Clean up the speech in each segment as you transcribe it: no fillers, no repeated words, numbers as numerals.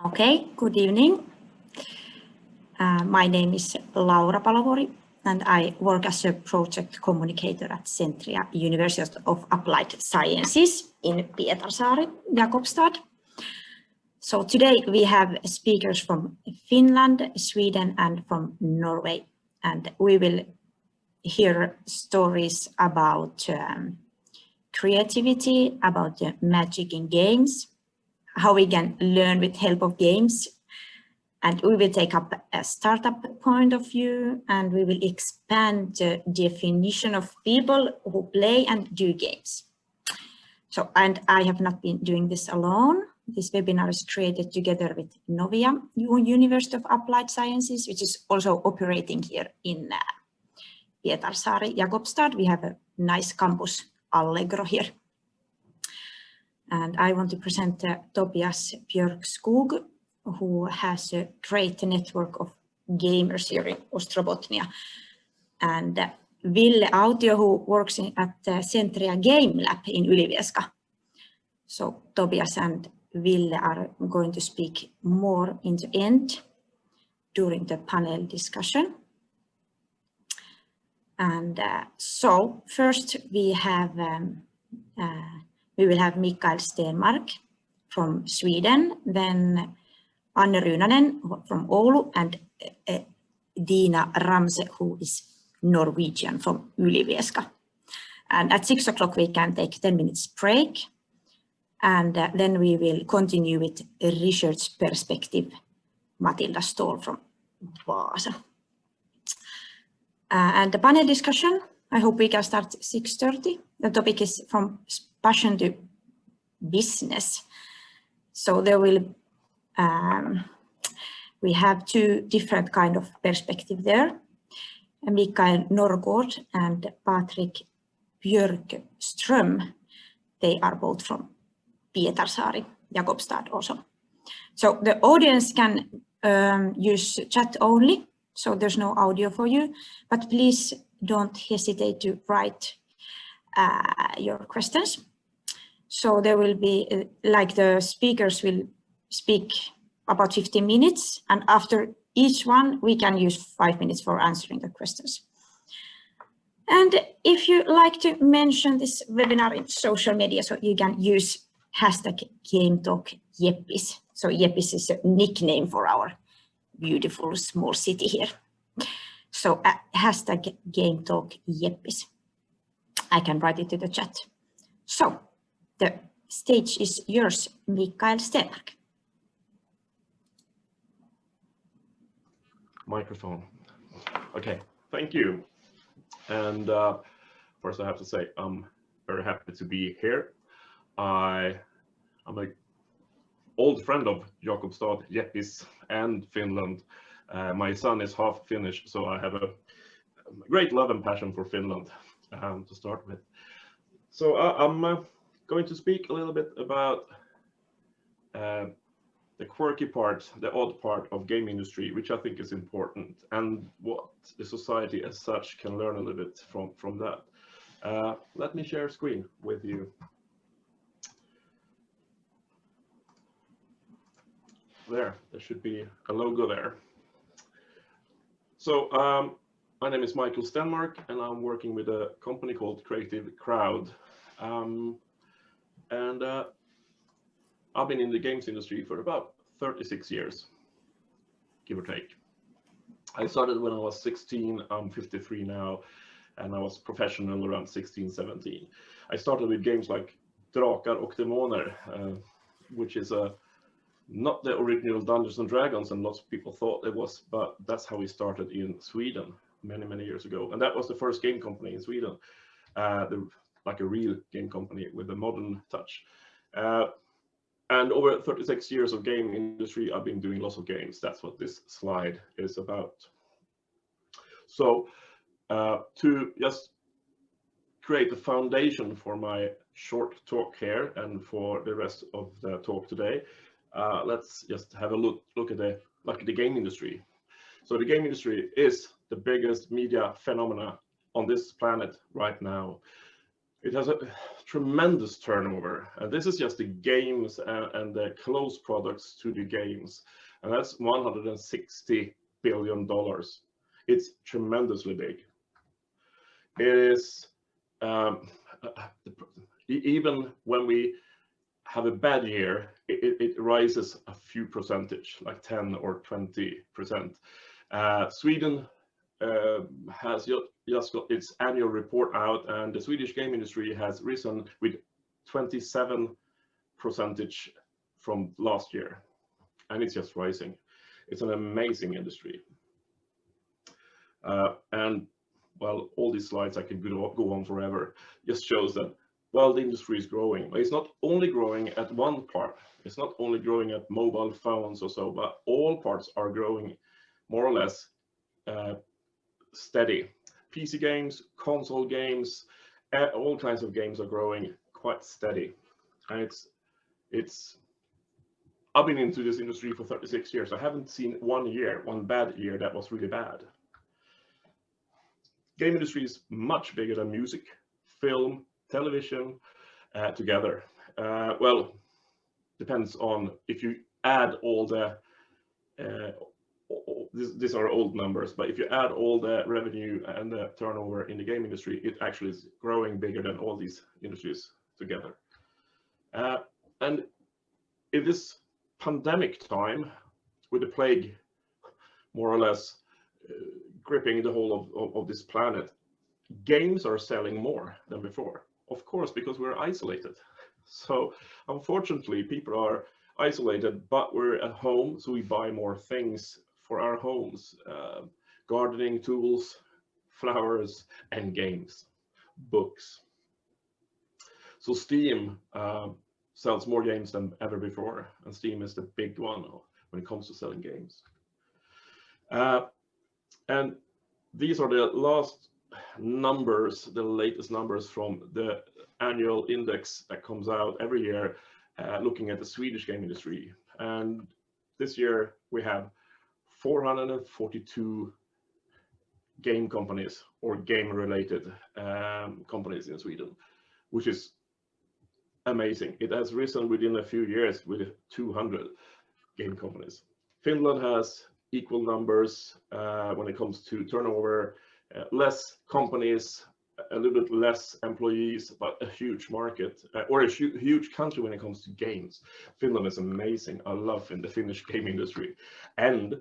Okay, good evening. My name is Laura Palovuori and I work as a project communicator at Centria, University of Applied Sciences in Pietarsaari, Jakobstad. So today we have speakers from Finland, Sweden and from Norway, and we will hear stories about creativity, about the magic in games, how we can learn with help of games, and we will take up a startup point of view, and we will expand the definition of people who play and do games. So, and I have not been doing this alone. This webinar is created together with Novia, University of Applied Sciences, which is also operating here in Pietarsaari, Jakobstad. We have a nice campus, Allegro, here. And I want to present Tobias Björkström, who has a great network of gamers here in Ostrobotnia. And Ville Autio, who works at Centria Game Lab in Ylivieska. So Tobias and Ville are going to speak more in the end during the panel discussion. And so first we will have Mikael Stenmark from Sweden, then Ryynänen from Oulu, and Dina Ramse, who is Norwegian from Ylivieska. And at 6 o'clock we can take 10 minutes break, and then we will continue with a research perspective, Matilda Ståhl from Vaasa. And the panel discussion, I hope we can start 6:30. The topic is from passion to business. So there will we have two different kind of perspective there. Mikael Norrgård and Patrik Björkström, they are both from Pietarsaari, Jakobstad also. So the audience can use chat only, so there's no audio for you, but please don't hesitate to write your questions. So there will be, like the speakers will speak about 15 minutes, and after each one, we can use 5 minutes for answering the questions. And if you like to mention this webinar in social media, so you can use hashtag GameTalk Jeppis. So Jeppis is a nickname for our beautiful small city here. So hashtag GameTalk Jeppis. I can write it to the chat. So the stage is yours, Mikael Stenmark. Microphone. Okay, thank you. And first I have to say I'm very happy to be here. I'm an old friend of Jakobstad, Jeppis, and Finland. My son is half Finnish, so I have a great love and passion for Finland to start with. So I'm going to speak a little bit about the quirky part, the odd part of game industry, which I think is important, and what the society as such can learn a little bit from that. Let me share screen with you. There should be a logo there. So my name is Mikael Stenmark, and I'm working with a company called Creative Crowd. I've been in the games industry for about 36 years, give or take. I started when I was 16, I'm 53 now, and I was professional around 16, 17. I started with games like Drakar och Demoner, which is not the original Dungeons and Dragons, and lots of people thought it was, but that's how we started in Sweden many years ago. And that was the first game company in Sweden, like a real game company with a modern touch. And over 36 years of game industry, I've been doing lots of games. That's what this slide is about. So to just create the foundation for my short talk here and for the rest of the talk today, let's just have a look at the game industry. So the game industry is the biggest media phenomena on this planet right now. It has a tremendous turnover, and this is just the games and the close products to the games, and that's $160 billion. It's tremendously big. It is even when we have a bad year, it rises a few percentage, like 10 or 20%. Sweden has just got its annual report out, and the Swedish game industry has risen with 27% from last year, and it's just rising. It's an amazing industry. And well, all these slides I could go on forever. Just shows that, well, the industry is growing. But it's not only growing at one part. It's not only growing at mobile phones or so, but all parts are growing more or less steady. PC games, console games, all kinds of games are growing quite steady. And I've been into this industry for 36 years. I haven't seen one bad year that was really bad. Game industry is much bigger than music, film, television together. Well, depends on if you add all the, these are old numbers, but if you add all the revenue and the turnover in the game industry, it actually is growing bigger than all these industries together. And in this pandemic time, with the plague more or less gripping the whole of this planet, games are selling more than before. Of course, because we're isolated. So unfortunately, people are isolated, but we're at home, so we buy more things for our homes. Gardening tools, flowers, and games, books. So Steam sells more games than ever before, and Steam is the big one when it comes to selling games. And these are the last numbers, the latest numbers from the annual index that comes out every year, looking at the Swedish game industry. And this year we have 442 game companies or game-related companies in Sweden, which is amazing. It has risen within a few years with 200 game companies. Finland has equal numbers when it comes to turnover, less companies, a little bit less employees, but a huge market, or a huge country when it comes to games. Finland is amazing. I love the Finnish game industry. And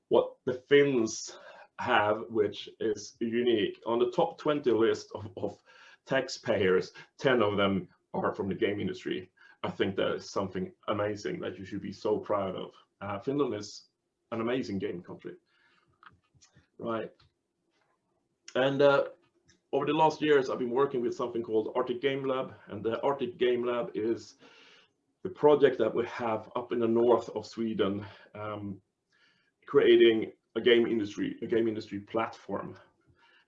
what the Finns have, which is unique, on the top 20 list of taxpayers, 10 of them are from the game industry. I think that is something amazing that you should be so proud of. Finland is an amazing game country, right? And over the last years, I've been working with something called Arctic Game Lab, and the Arctic Game Lab is the project that we have up in the north of Sweden, creating a game industry platform.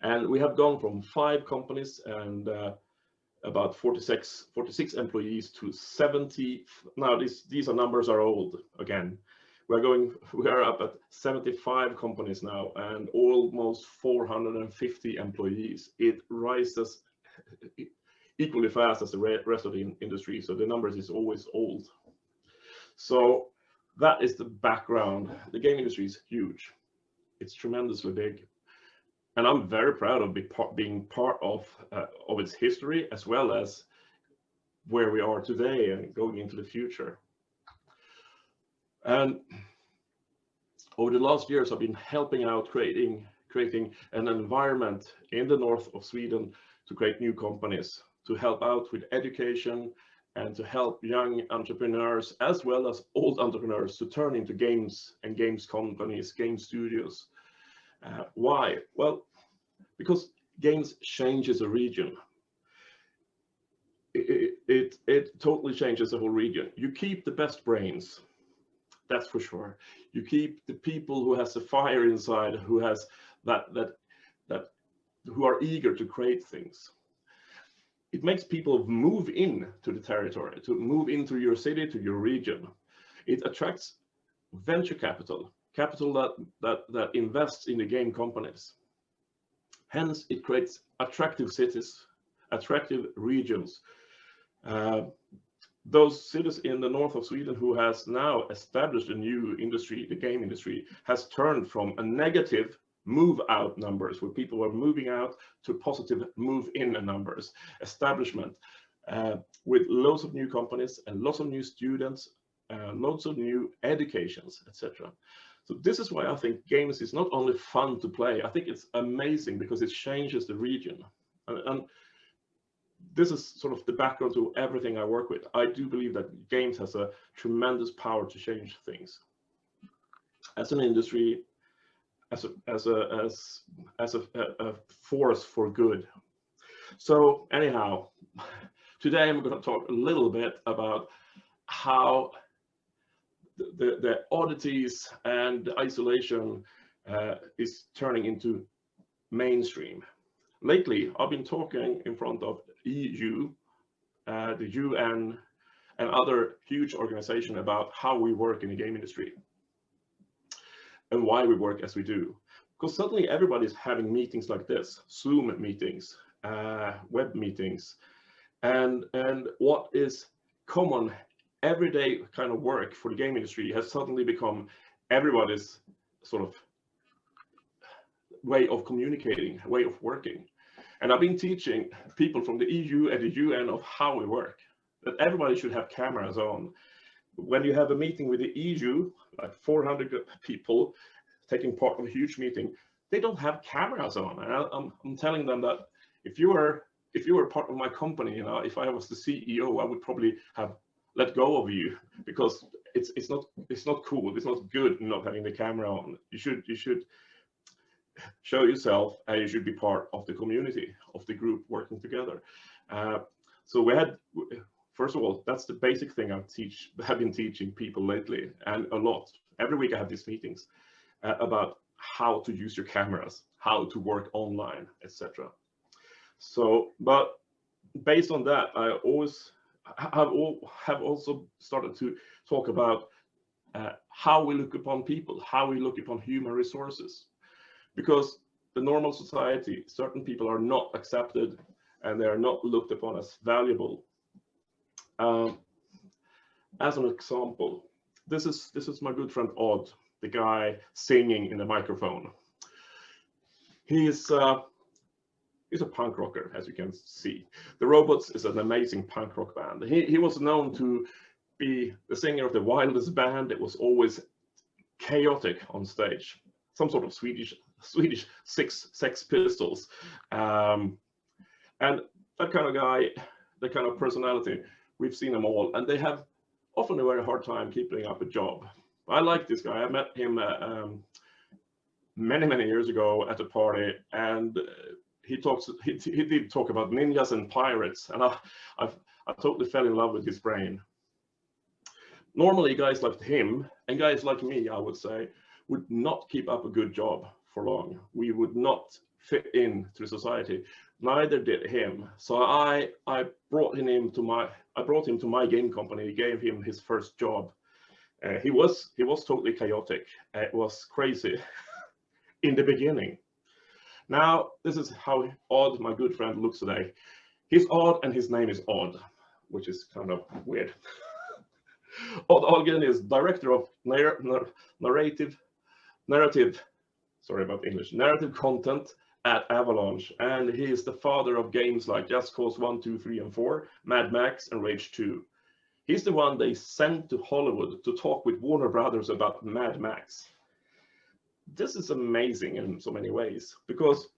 And we have gone from 5 companies and about 46 employees to 70. Now these numbers are old again. We are up at 75 companies now and almost 450 employees. It rises equally fast as the rest of the industry, so the numbers is always old. So that is the background. The game industry is huge. It's tremendously big. And I'm very proud of being part of its history, as well as where we are today and going into the future. And over the last years, I've been helping out creating an environment in the north of Sweden to create new companies, to help out with education and to help young entrepreneurs, as well as old entrepreneurs, to turn into games and games companies, game studios. Why? Well, because games changes a region. It totally changes the whole region. You keep the best brains, that's for sure. You keep the people who has the fire inside, who has who are eager to create things. It makes people move in to the territory, to move into your city, to your region. It attracts venture capital that invests in the game companies. Hence, it creates attractive cities attractive regions. Those cities in the north of Sweden who has now established a new industry, the game industry, has turned from a negative move out numbers where people were moving out to positive move in numbers, establishment with loads of new companies and lots of new students, loads of new educations, etc. So this is why I think games is not only fun to play, I think it's amazing because it changes the region. And this is sort of the background to everything I work with. I do believe that games has a tremendous power to change things as an industry, as a force for good. So anyhow, today I'm going to talk a little bit about how the oddities and isolation is turning into mainstream. Lately, I've been talking in front of EU, the UN, and other huge organizations about how we work in the game industry and why we work as we do. Because suddenly everybody's having meetings like this, Zoom meetings, web meetings, and what is common everyday kind of work for the game industry has suddenly become everybody's sort of way of communicating, way of working. And I've been teaching people from the EU and the UN of how we work, that everybody should have cameras on. When you have a meeting with the EU, like 400 people taking part of a huge meeting, they don't have cameras on. And I'm telling them that if you were part of my company, if I was the CEO, I would probably have let go of you because it's not cool, it's not good not having the camera on. You should show yourself and you should be part of the community, of the group working together. So we had, first of all, that's the basic thing have been teaching people lately, and a lot. Every week I have these meetings about how to use your cameras, how to work online, etc. So, but based on that, I have also started to talk about how we look upon people, how we look upon human resources. Because the normal society, certain people are not accepted and they are not looked upon as valuable. As an example, this is my good friend Odd, the guy singing in the microphone. He's a punk rocker, as you can see. The Robots is an amazing punk rock band. He was known to be the singer of the wildest band. It was always chaotic on stage, some sort of Swedish Sex Pistols, and that kind of guy, that kind of personality. We've seen them all, and they have often a very hard time keeping up a job. I like this guy. I met him many years ago at a party, and he did talk about ninjas and pirates, and I totally fell in love with his brain. Normally, guys like him and guys like me, I would say, would not keep up a good job for long. We would not fit into society. Neither did him. So I brought him to my game company, gave him his first job. He was totally chaotic. It was crazy in the beginning. Now, this is how Odd, my good friend, looks today. He's Odd and his name is Odd, which is kind of weird. Odd Algen is director of narrative content at Avalanche, and he is the father of games like Just Cause 1, 2, 3, and 4, Mad Max, and Rage 2. He's the one they sent to Hollywood to talk with Warner Brothers about Mad Max. This is amazing in so many ways because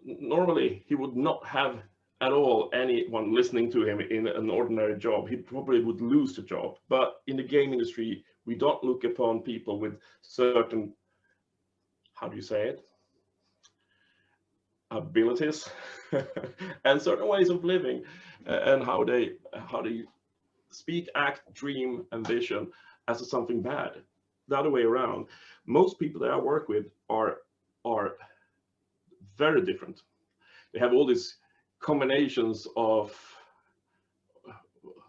normally he would not have at all anyone listening to him in an ordinary job. He probably would lose the job. But in the game industry, we don't look upon people with certain, how do you say it, abilities and certain ways of living, and how they speak, act, dream, and vision as something bad. The other way around. Most people that I work with are very different. They have all these combinations of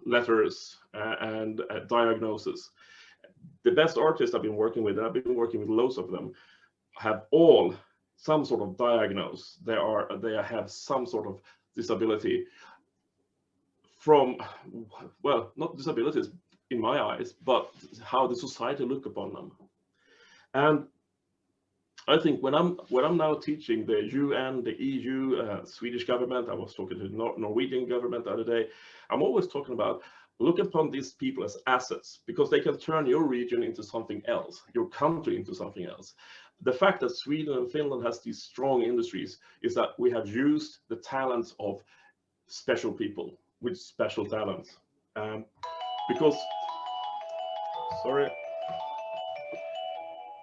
letters and diagnosis. The best artists I've been working with, and I've been working with loads of them, have all some sort of diagnosis. They have some sort of disability from, well, not disabilities in my eyes, but how the society look upon them. And I think when I'm now teaching the UN, the EU, Swedish government, I was talking to the Norwegian government the other day, I'm always talking about look upon these people as assets, because they can turn your region into something else, your country into something else. The fact that Sweden and Finland has these strong industries is that we have used the talents of special people with special talents. Because, sorry,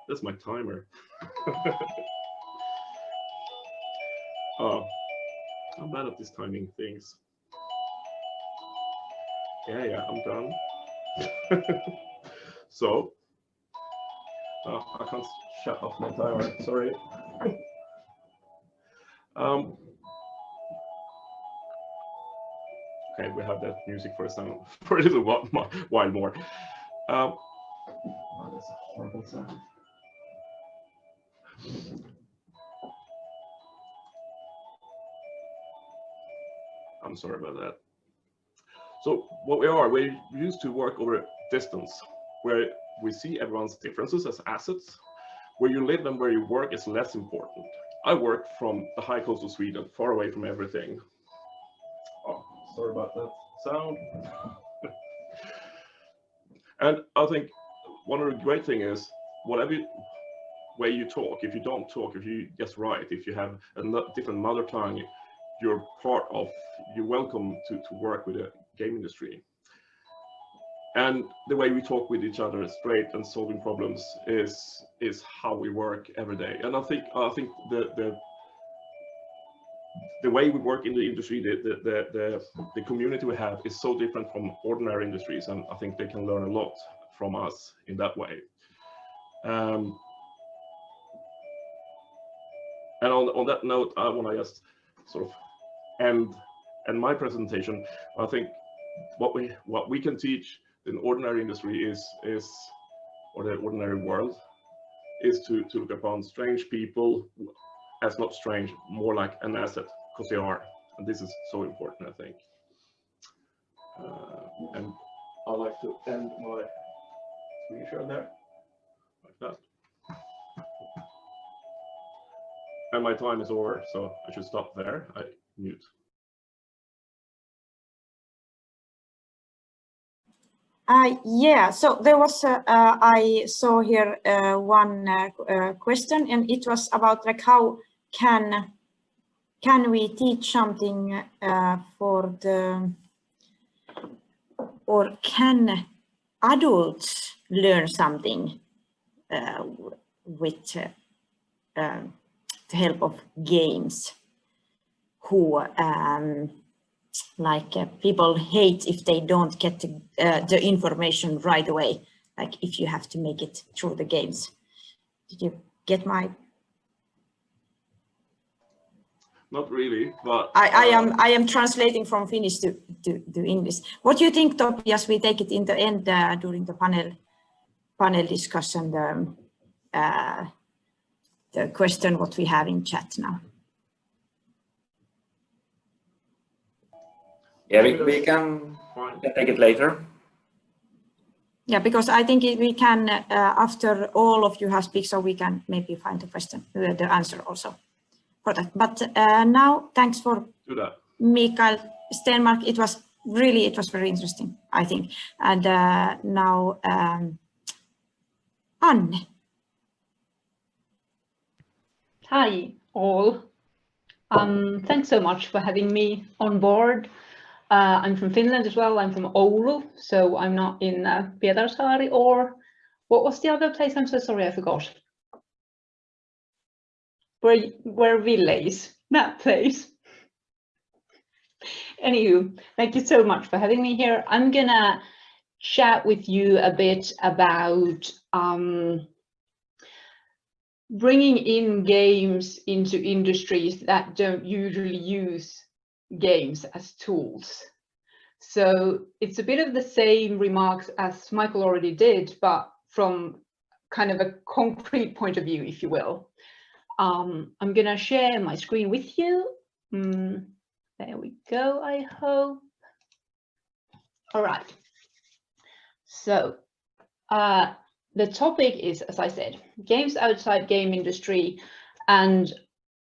that's my timer. Oh, I'm bad at these timing things. Yeah, I'm done. So, I can't shut off my timer, sorry. Okay, we have that music for a little while more. Oh, that's a horrible sound. I'm sorry about that. So what we used to work over distance, where we see everyone's differences as assets. Where you live and where you work is less important. I work from the high coast of Sweden, far away from everything. Oh, sorry about that sound. And I think one of the great things is, whatever way you talk, if you don't talk, if you just write, if you have a different mother tongue, you're welcome to work with the game industry. And the way we talk with each other straight and solving problems is how we work every day. And I think the way we work in the industry, the community we have is so different from ordinary industries, and I think they can learn a lot from us in that way. And on that note, I want to just sort of end my presentation. I think what we can teach in ordinary industry is or the ordinary world is to look upon strange people as not strange, more like an asset, because they are, and this is so important, I think. And I'd like to end my screen share there, like that. And my time is over, so I should stop there. I mute. Yeah, so there was, I saw here one question, and it was about like how can we teach something for the, or can adults learn something with the help of games, who people hate if they don't get the information right away, like if you have to make it through the games. Did you get my? Not really, but I am translating from Finnish to English. What do you think, Topias? We take it in the end during the panel discussion, the question what we have in chat now. Yeah, we can take it later. Yeah, because I think we can, after all of you have speak, so we can maybe find the question, the answer also for that. But now, thanks for Mikael, Stenmark. It was very interesting, I think. And now, Anne. Hi, all. Thanks so much for having me on board. I'm from Finland as well. I'm from Oulu, so I'm not in Pietarsaari, or what was the other place? I'm so sorry, I forgot. Where village? That place. Anywho, thank you so much for having me here. I'm gonna chat with you a bit about bringing in games into industries that don't usually use games as tools. So it's a bit of the same remarks as Michael already did, but from kind of a concrete point of view, if you will. I'm gonna share my screen with you. There we go, I hope. All right. So the topic is, as I said, games outside game industry, and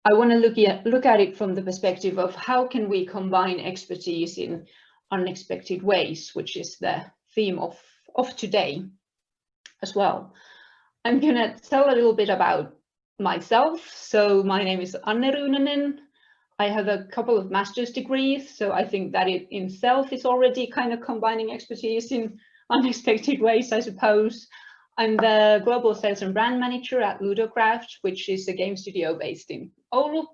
I want to look at it from the perspective of how can we combine expertise in unexpected ways, which is the theme of today as well. I'm going to tell a little bit about myself. So my name is Ryynänen. I have a couple of master's degrees, so I think that it in itself is already kind of combining expertise in unexpected ways, I suppose. I'm the global sales and brand manager at Ludocraft, which is a game studio based in Oulu.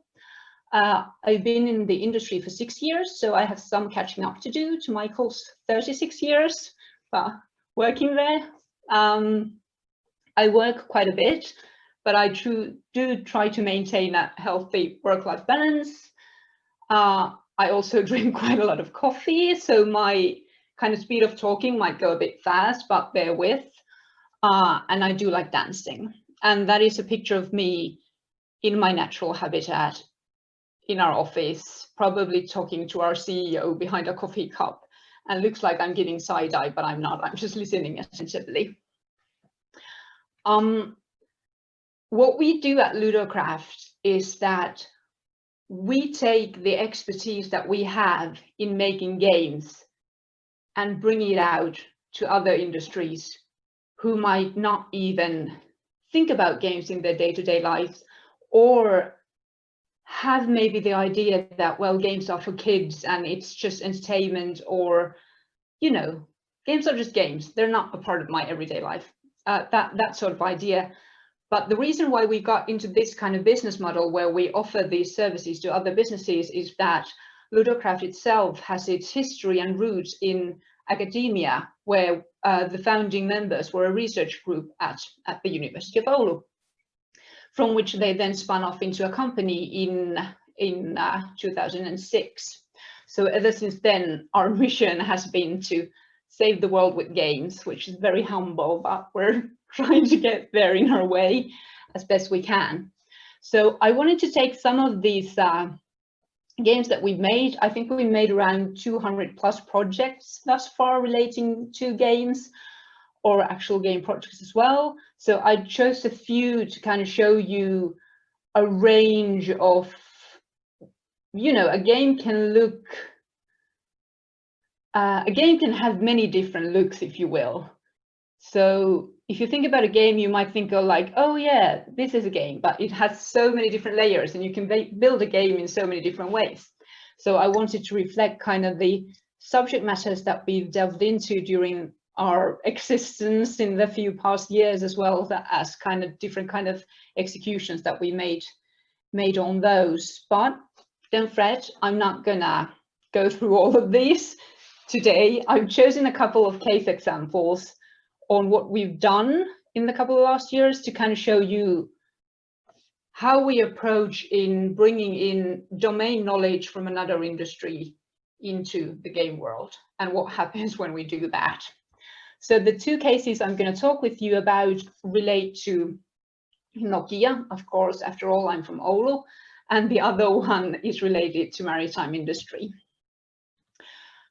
I've been in the industry for 6 years, so I have some catching up to do to Mikael's 36 years working there. I work quite a bit, but I do try to maintain a healthy work-life balance. I also drink quite a lot of coffee, so my kind of speed of talking might go a bit fast, but bear with. And I do like dancing. And that is a picture of me in my natural habitat in our office, probably talking to our CEO behind a coffee cup. And looks like I'm getting side-eye, but I'm not. I'm just listening attentively. What we do at Ludocraft is that we take the expertise that we have in making games and bring it out to other industries who might not even think about games in their day-to-day lives, or have maybe the idea that, well, games are for kids and it's just entertainment, or, you know, games are just games. They're not a part of my everyday life, that sort of idea. But the reason why we got into this kind of business model where we offer these services to other businesses is that Ludocraft itself has its history and roots in academia, where the founding members were a research group at the University of Oulu, from which they then spun off into a company in 2006. So ever since then, our mission has been to save the world with games, which is very humble, but we're trying to get there in our way as best we can. So I wanted to take some of these games that we've made. I think we made around 200 plus projects thus far relating to games, or actual game projects as well. So I chose a few to kind of show you a range of, you know, a game can have many different looks, if you will. So if you think about a game, you might think of like, oh yeah, this is a game, but it has so many different layers and you can build a game in so many different ways. So I wanted to reflect kind of the subject matters that we've delved into during our existence in the few past years, as well as kind of different kind of executions that we made on those. But don't fret, I'm not gonna go through all of these today. I've chosen a couple of case examples on what we've done in the couple of last years to kind of show you how we approach in bringing in domain knowledge from another industry into the game world and what happens when we do that. So the two cases I'm going to talk with you about relate to Nokia, of course, after all, I'm from Oulu, and the other one is related to maritime industry.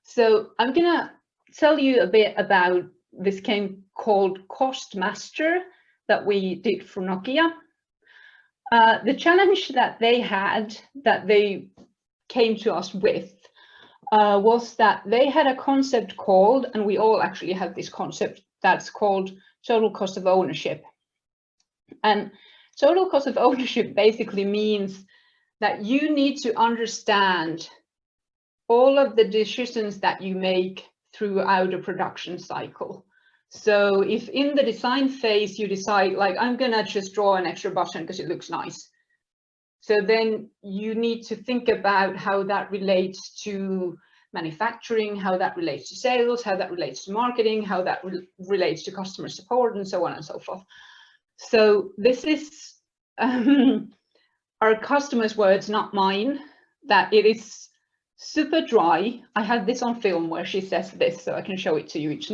So I'm going to tell you a bit about this game called Cost Master that we did for Nokia. The challenge that they had, that they came to us with, was that they had a concept called, and we all actually have this concept, that's called total cost of ownership. And total cost of ownership basically means that you need to understand all of the decisions that you make throughout a production cycle. So if in the design phase you decide, like, I'm gonna just draw an extra button because it looks nice, so then you need to think about how that relates to manufacturing, how that relates to sales, how that relates to marketing, how that relates to customer support, and so on and so forth. So this is our customers' words, not mine, that it is super dry. I have this on film where she says this, so I can show it to you. It's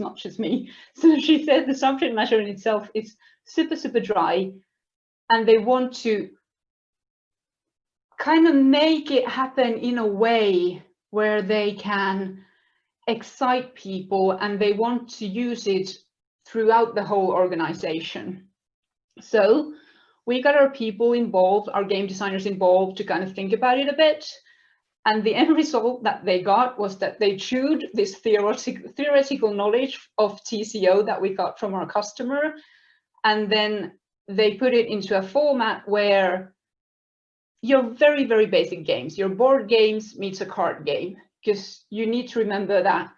not just me. So she said the subject matter in itself is super, super dry. and they want to kind of make it happen in a way where they can excite people, and they want to use it throughout the whole organization. So we got our people involved, our game designers involved, to kind of think about it a bit. And the end result that they got was that they chewed this theoretical knowledge of TCO that we got from our customer, and then they put it into a format where your very, very basic games, your board games meets a card game, because you need to remember that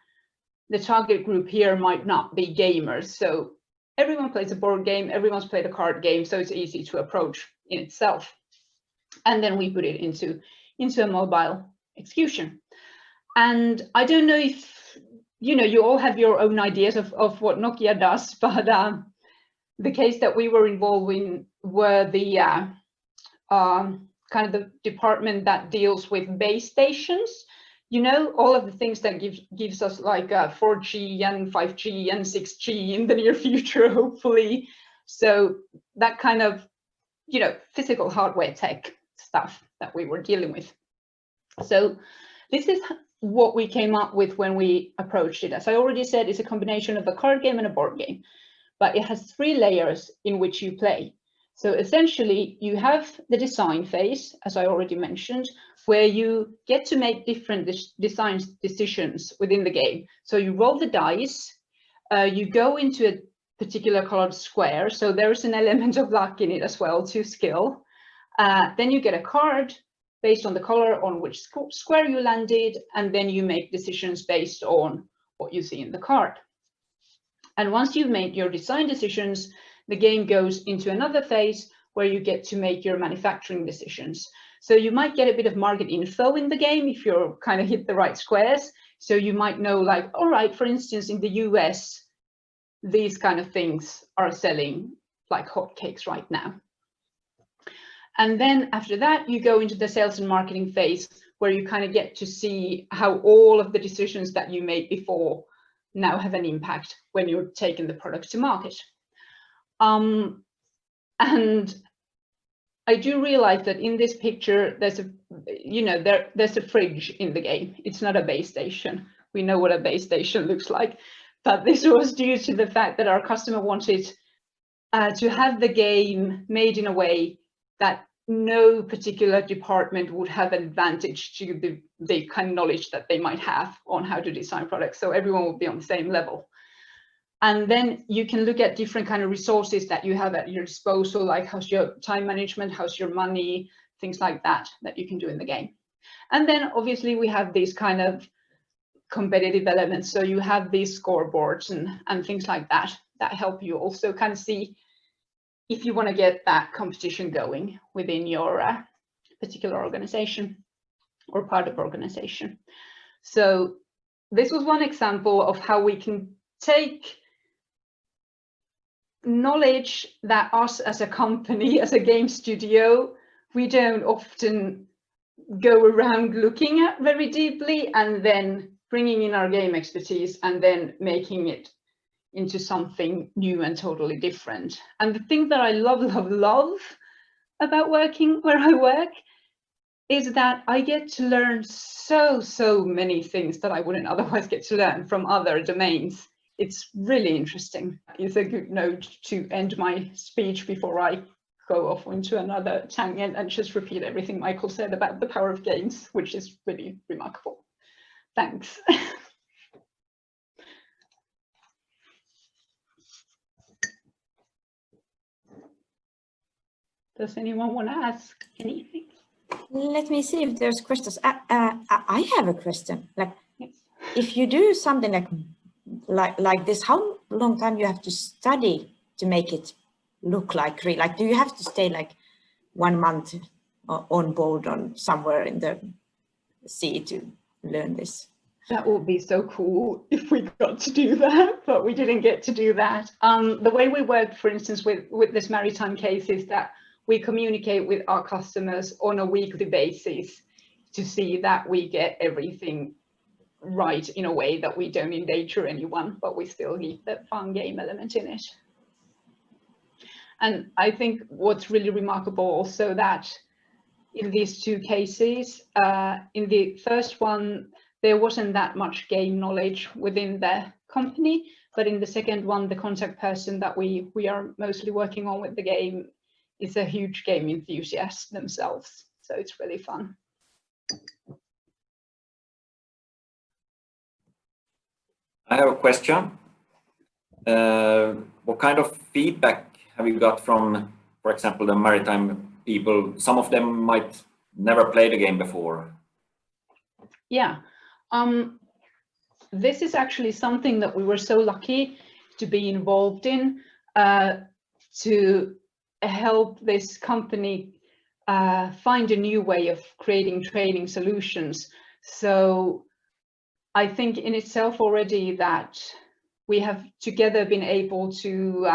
the target group here might not be gamers. So everyone plays a board game, everyone's played a card game, so it's easy to approach in itself. And then we put it into a mobile execution. And I don't know if, you all have your own ideas of what Nokia does, but the case that we were involved in were the kind of the department that deals with base stations. All of the things that gives us like 4G and 5G and 6G in the near future, hopefully. So that kind of, physical hardware tech stuff that we were dealing with. So this is what we came up with when we approached it. As I already said, it's a combination of a card game and a board game, but it has 3 layers in which you play. So essentially, you have the design phase, as I already mentioned, where you get to make different design decisions within the game. So you roll the dice, you go into a particular colored square, so there's an element of luck in it as well, to skill. Then you get a card based on the color on which square you landed, and then you make decisions based on what you see in the card. And once you've made your design decisions, the game goes into another phase where you get to make your manufacturing decisions. So you might get a bit of market info in the game if you're kind of hit the right squares. So you might know, like, all right, for instance, in the US, these kind of things are selling like hotcakes right now. And then after that, you go into the sales and marketing phase, where you kind of get to see how all of the decisions that you made before now have an impact when you're taking the product to market. And I do realize that in this picture, there's a fridge in the game. It's not a base station. We know what a base station looks like, but this was due to the fact that our customer wanted to have the game made in a way that no particular department would have advantage to the kind of knowledge that they might have on how to design products. So everyone will be on the same level. And then you can look at different kind of resources that you have at your disposal, like how's your time management, how's your money, things like that, that you can do in the game. And then obviously we have these kind of competitive elements. So you have these scoreboards and things like that, that help you also kind of see if you want to get that competition going within your particular organization or part of organization. So this was one example of how we can take knowledge that us as a company, as a game studio, we don't often go around looking at very deeply, and then bringing in our game expertise and then making it into something new and totally different. And the thing that I love about working where I work is that I get to learn so many things that I wouldn't otherwise get to learn from other domains. It's really interesting. It's a good note to end my speech before I go off into another tangent and just repeat everything Mikael said about the power of games, which is really remarkable. Thanks. Does anyone want to ask anything? Let me see if there's questions. I have a question. Like, yes. If you do something like this, how long time you have to study to make it look like real? Like, do you have to stay like 1 month on board on somewhere in the sea to learn this? That would be so cool if we got to do that, but we didn't get to do that. The way we work, for instance, with this maritime case is that we communicate with our customers on a weekly basis to see that we get everything right in a way that we don't endanger anyone, but we still keep that fun game element in it. And I think what's really remarkable also that in these two cases, in the first one, there wasn't that much game knowledge within the company, but in the second one, the contact person that we are mostly working on with the game is a huge game enthusiast themselves. So it's really fun. I have a question. What kind of feedback have you got from, for example, the maritime people? Some of them might never play the game before. Yeah, this is actually something that we were so lucky to be involved in, to help this company find a new way of creating training solutions. So I think in itself already that we have together been able to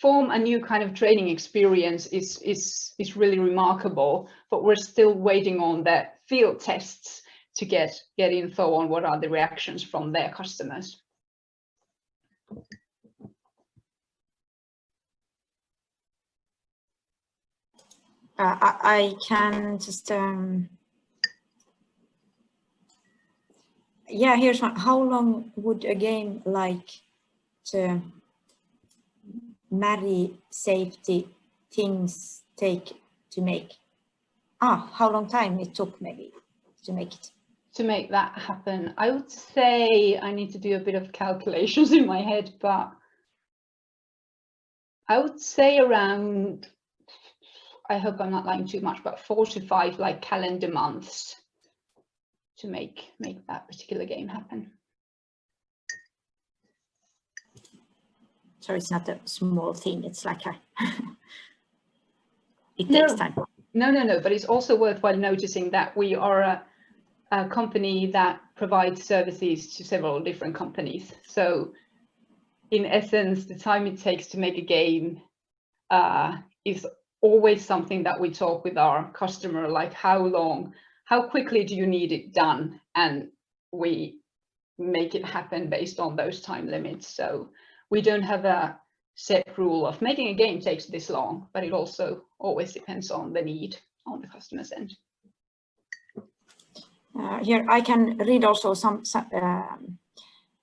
form a new kind of training experience is really remarkable, but we're still waiting on the field tests to get info on what are the reactions from their customers. I can just yeah, here's one. How long would a game like to marry safety things take to make? How long time it took maybe to make it? To make that happen, I would say I need to do a bit of calculations in my head, but I would say around, I hope I'm not lying too much, but 4 to 5 like calendar months to make that particular game happen. So it's not a small thing, it's like a it takes time. No, but it's also worthwhile noticing that we are a company that provides services to several different companies. So in essence, the time it takes to make a game is always something that we talk with our customer, like how quickly do you need it done? And we make it happen based on those time limits. So we don't have a set rule of making a game takes this long, but it also always depends on the need on the customer's end. Here I can read also some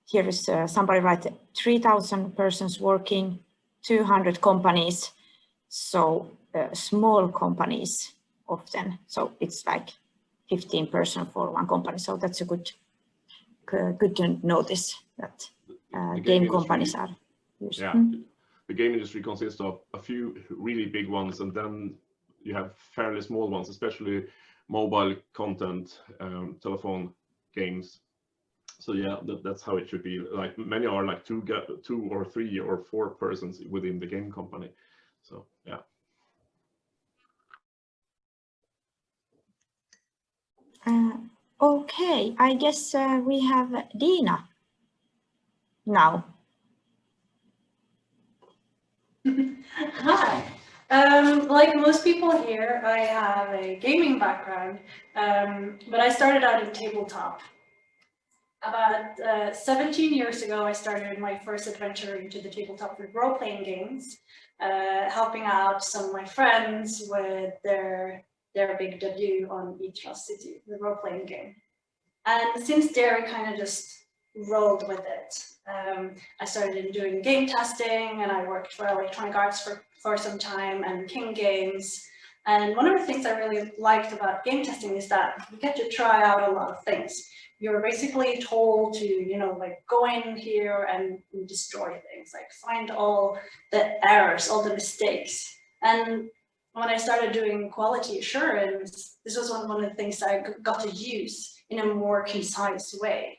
here is somebody write 3,000 persons working, 200 companies, so small companies often, so it's like 15 person for one company, so that's a good to notice that game companies are used. Yeah, the game industry consists of a few really big ones, and then you have fairly small ones, especially mobile content, telephone games. So yeah, that's how it should be. Like many are like 2 or 3 or 4 persons within the game company. So yeah. Okay, I guess we have Dina now. Hi. Like most people here, I have a gaming background, but I started out in tabletop. About 17 years ago, I started my first adventure into the tabletop with role-playing games, helping out some of my friends with their big debut on Ylivieska City, the role-playing game. And since there, I kind of just rolled with it. I started doing game testing, and I worked for Electronic Arts for some time and King Games. And one of the things I really liked about game testing is that you get to try out a lot of things. You're basically told to, you know, like go in here and destroy things, like find all the errors, all the mistakes. And when I started doing quality assurance, this was one of the things I got to use in a more concise way.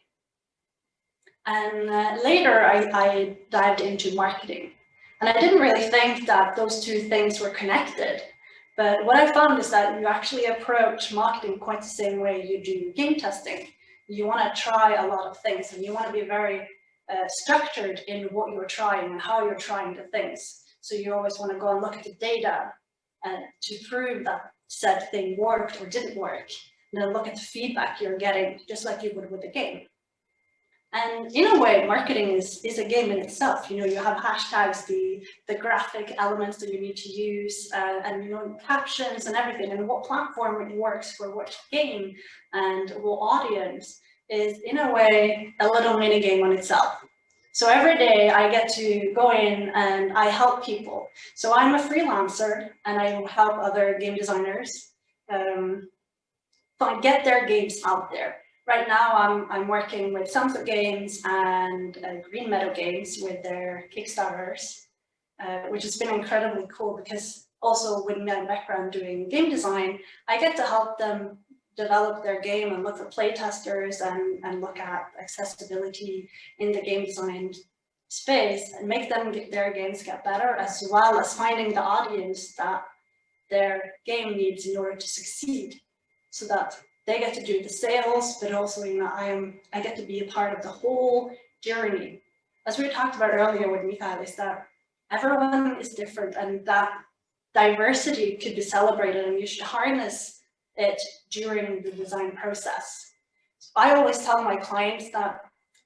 And later I dived into marketing. And I didn't really think that those two things were connected. But what I found is that you actually approach marketing quite the same way you do game testing. You want to try a lot of things, and you want to be very structured in what you're trying and how you're trying the things. So you always want to go and look at the data to prove that said thing worked or didn't work. And then look at the feedback you're getting, just like you would with the game. And in a way, marketing is a game in itself. You know, you have hashtags, the graphic elements that you need to use, and you know, captions and everything, and what platform it works for what game and what audience is in a way a little mini game on itself. So every day I get to go in and I help people. So I'm a freelancer and I help other game designers get their games out there. Right now I'm working with Centria Games and Green Meadow Games with their Kickstarters, which has been incredibly cool because also with my background doing game design, I get to help them develop their game and look for playtesters and look at accessibility in the game design space and make them their games get better, as well as finding the audience that their game needs in order to succeed, so that they get to do the sales, but also, you know, I get to be a part of the whole journey. As we talked about earlier with Mikael, is that everyone is different and that diversity could be celebrated, and you should harness it during the design process. So I always tell my clients that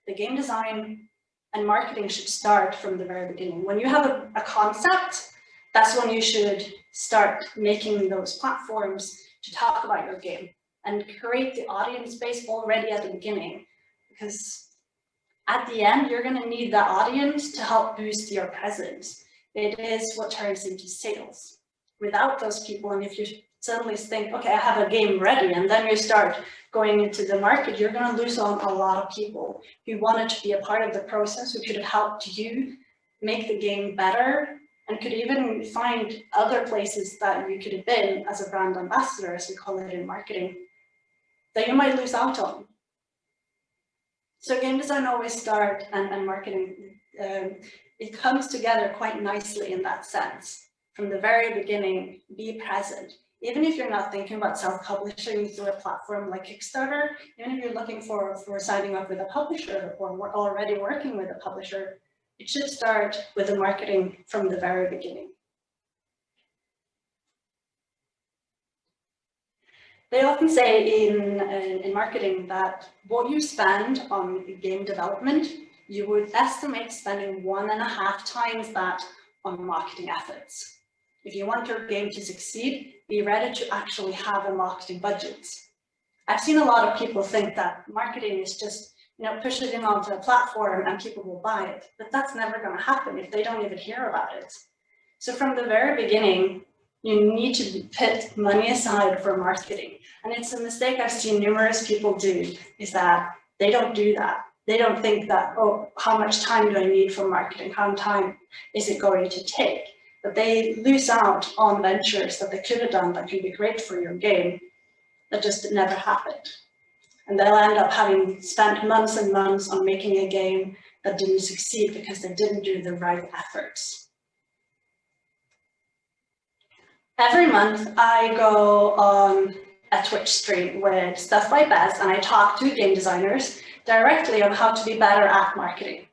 the game design and marketing should start from the very beginning. When you have a concept, that's when you should start making those platforms to talk about your game and create the audience base already at the beginning, because at the end, you're going to need that audience to help boost your presence. It is what turns into sales. Without those people, and if you suddenly think, okay, I have a game ready, and then you start going into the market, you're going to lose on a lot of people who wanted to be a part of the process, who could have helped you make the game better, and could even find other places that you could have been as a brand ambassador, as we call it in marketing, that you might lose out on. So game design always starts, and marketing, it comes together quite nicely in that sense. From the very beginning, be present. Even if you're not thinking about self-publishing through a platform like Kickstarter, even if you're looking for signing up with a publisher or we're already working with a publisher, it should start with the marketing from the very beginning. They often say in marketing that what you spend on game development, you would estimate spending 1.5 times that on marketing efforts. If you want your game to succeed, be ready to actually have a marketing budget. I've seen a lot of people think that marketing is just, you know, push it in onto a platform and people will buy it, but that's never going to happen if they don't even hear about it. So from the very beginning, you need to put money aside for marketing. And it's a mistake I've seen numerous people do, is that they don't do that. They don't think that, oh, how much time do I need for marketing? How much time is it going to take? But they lose out on ventures that they could have done that could be great for your game that just never happened. And they'll end up having spent months and months on making a game that didn't succeed because they didn't do the right efforts. Every month I go on a Twitch stream with Stuff by Bez, and I talk to game designers directly on how to be better at marketing.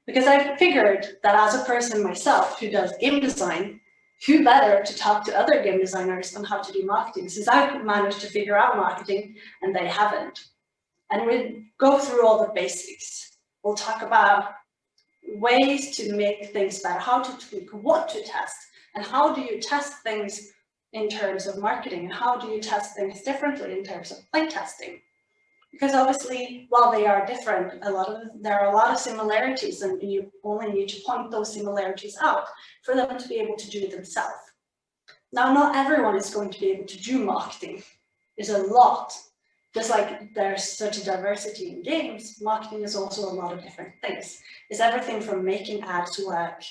Because I figured that as a person myself who does game design, who better to talk to other game designers on how to do marketing, since I've managed to figure out marketing and they haven't. And we go through all the basics. We'll talk about ways to make things better, how to tweak, what to test, and how do you test things in terms of marketing, and how do you test things differently in terms of play testing. Because obviously, while they are different, there are a lot of similarities, and you only need to point those similarities out for them to be able to do it themselves. Now, not everyone is going to be able to do marketing. There's a lot. Just like there's such a diversity in games, marketing is also a lot of different things. It's everything from making ads work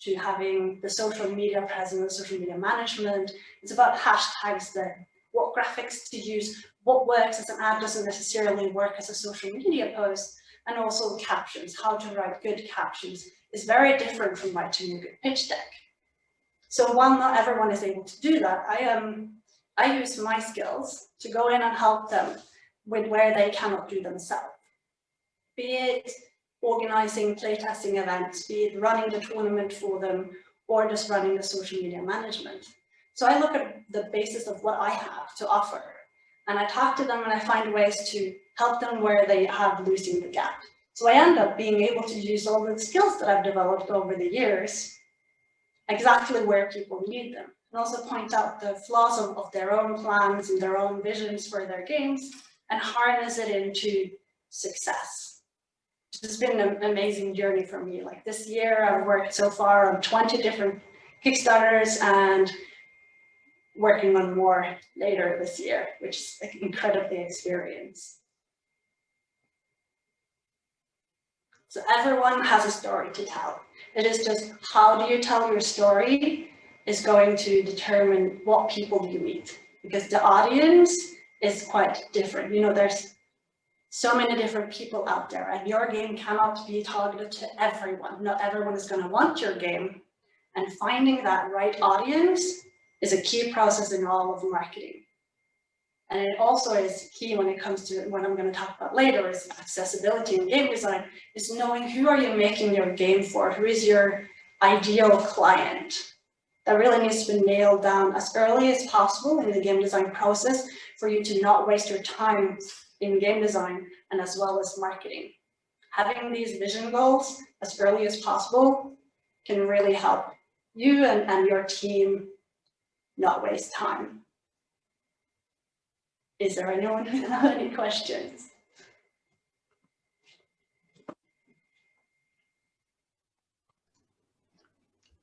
to having the social media presence, social media management. It's about hashtags there, what graphics to use, what works as an ad doesn't necessarily work as a social media post, and also captions. How to write good captions is very different from writing a good pitch deck. So while not everyone is able to do that, I use my skills to go in and help them with where they cannot do themselves. Be it organizing playtesting events, be it running the tournament for them, or just running the social media management. So I look at the basis of what I have to offer, and I talk to them and I find ways to help them where they have losing the gap. So I end up being able to use all the skills that I've developed over the years exactly where people need them, and also point out the flaws of their own plans and their own visions for their games and harness it into success. It's been an amazing journey for me. Like this year, I've worked so far on 20 different Kickstarters and working on more later this year, which is like incredibly experience. So everyone has a story to tell. It is just how do you tell your story is going to determine what people you meet, because the audience is quite different. You know, there's so many different people out there, and your game cannot be targeted to everyone. Not everyone is going to want your game, and finding that right audience is a key process in all of marketing. And it also is key when it comes to what I'm going to talk about later is accessibility in game design, is knowing who are you making your game for, who is your ideal client. That really needs to be nailed down as early as possible in the game design process for you to not waste your time in game design and as well as marketing. Having these vision goals as early as possible can really help you and your team not waste time. Is there anyone who has any questions?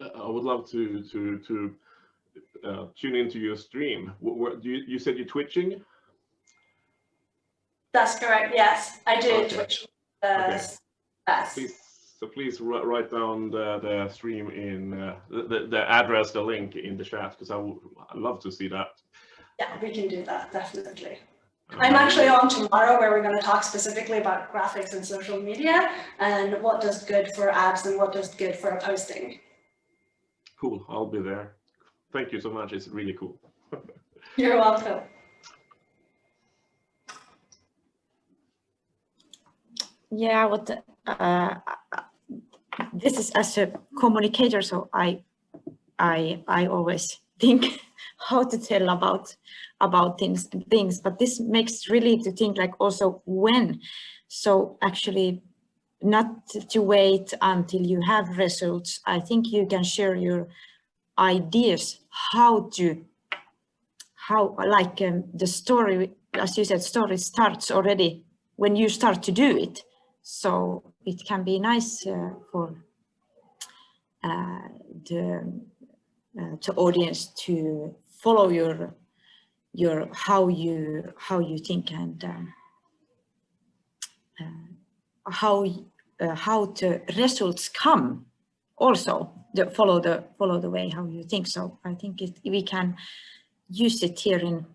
I would love to tune into your stream. You said you're twitching? That's correct. Yes, I do Okay. Twitch. Okay. Yes. Please write down the stream in the address, the link in the chat, because I'd love to see that. Yeah, we can do that, definitely. I'm actually on tomorrow where we're going to talk specifically about graphics and social media and what does good for ads and what does good for a posting. Cool, I'll be there. Thank you so much, it's really cool. You're welcome. Yeah, this is as a communicator, so I always think how to tell about things, but this makes really to think like also when. So actually not to wait until you have results. I think you can share your ideas how the story, as you said, story starts already when you start to do it. So it can be nice for the audience to follow your how you think and how the results come. Also, follow the way how you think. So I think we can use it here in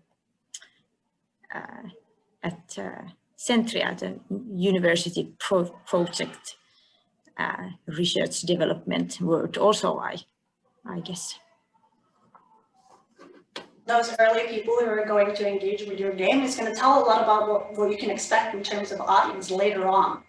at Centria, the university project research development word. Also, I guess. Those early people who are going to engage with your game is going to tell a lot about what you can expect in terms of audience later on.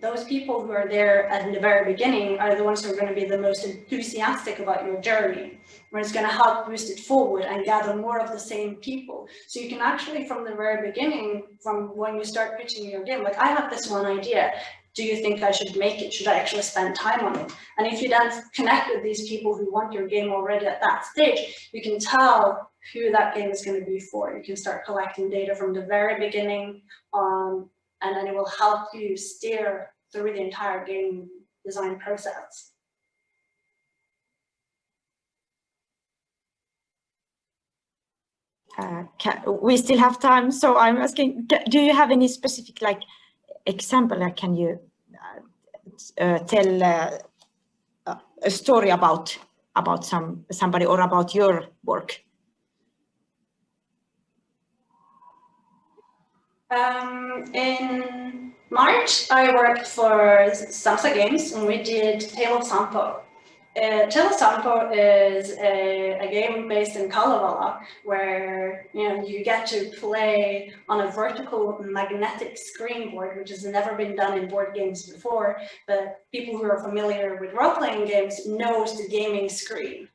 Those people who are there at the very beginning are the ones who are going to be the most enthusiastic about your journey, where it's going to help boost it forward and gather more of the same people. So you can actually, from the very beginning, from when you start pitching your game, like I have this one idea. Do you think I should make it? Should I actually spend time on it? And if you then connect with these people who want your game already at that stage, you can tell who that game is going to be for. You can start collecting data from the very beginning on, and then it will help you steer through the entire game design process. We still have time, so I'm asking, do you have any specific example? Can you tell a story about somebody or about your work? In March, I worked for Samsa Games and we did Tale of Sampo. Tale of Sampo is a game based in Kalevala where you get to play on a vertical magnetic screen board, which has never been done in board games before, but people who are familiar with role-playing games knows the gaming screen.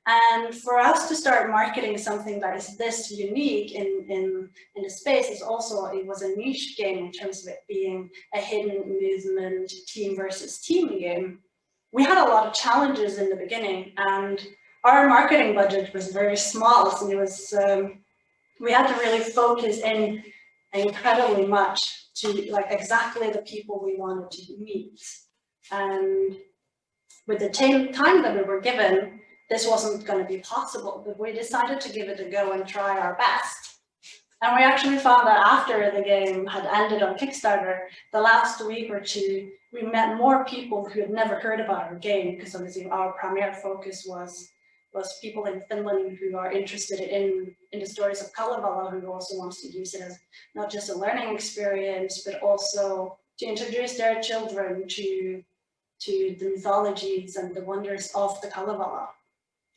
And for us to start marketing something that is this unique in the space is also, it was a niche game in terms of it being a hidden movement team versus team game. We had a lot of challenges in the beginning, and our marketing budget was very small, so it was we had to really focus in incredibly much to like exactly the people we wanted to meet. And with the time that we were given, this wasn't going to be possible, but we decided to give it a go and try our best. And we actually found that after the game had ended on Kickstarter, the last week or two, we met more people who had never heard about our game, because obviously our primary focus was people in Finland who are interested in the stories of Kalevala, who also wants to use it as not just a learning experience, but also to introduce their children to the mythologies and the wonders of the Kalevala.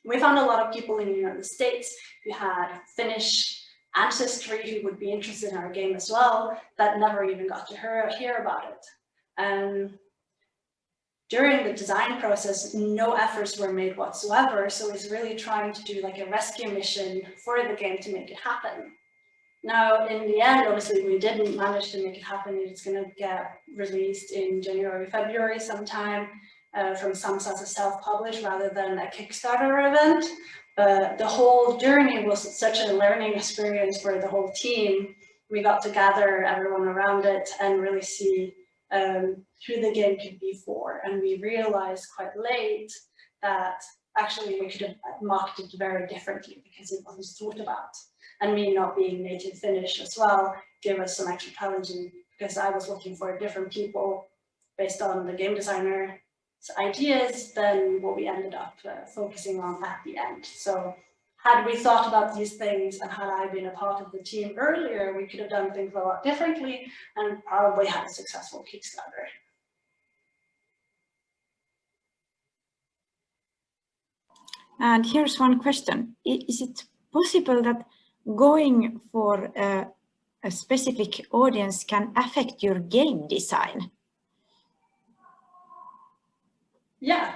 We found a lot of people in the United States who had Finnish ancestry who would be interested in our game as well, that never even got to hear about it. And during the design process, no efforts were made whatsoever. So it's really trying to do like a rescue mission for the game to make it happen. Now, in the end, obviously, we didn't manage to make it happen. It's going to get released in January, February sometime from Samsa as a self-publish rather than a Kickstarter event. The whole journey was such a learning experience for the whole team. We got to gather everyone around it and really see who the game could be for. And we realized quite late that actually we could have marketed very differently because it wasn't thought about. And me not being native Finnish as well gave us some extra challenging, because I was looking for different people based on the game designer's ideas than what we ended up focusing on at the end. So had we thought about these things and had I been a part of the team earlier, we could have done things a lot differently and probably had a successful Kickstarter. And here's one question. Is it possible that going for a specific audience can affect your game design? Yeah,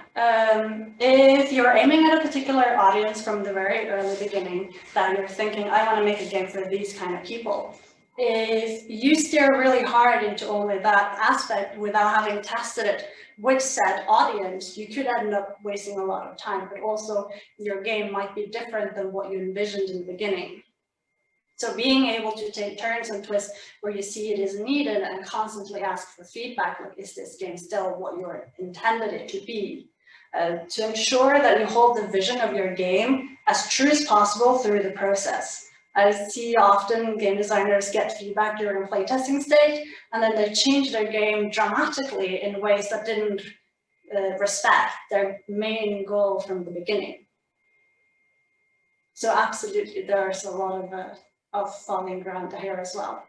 if you're aiming at a particular audience from the very early beginning, that you're thinking, I want to make a game for these kind of people. If you steer really hard into only that aspect without having tested it with said audience, you could end up wasting a lot of time, but also your game might be different than what you envisioned in the beginning. So being able to take turns and twists where you see it is needed and constantly ask for feedback, like, is this game still what you intended it to be? To ensure that you hold the vision of your game as true as possible through the process. I see often game designers get feedback during playtesting stage, and then they change their game dramatically in ways that didn't respect their main goal from the beginning. So absolutely, there's a lot of falling ground here as well.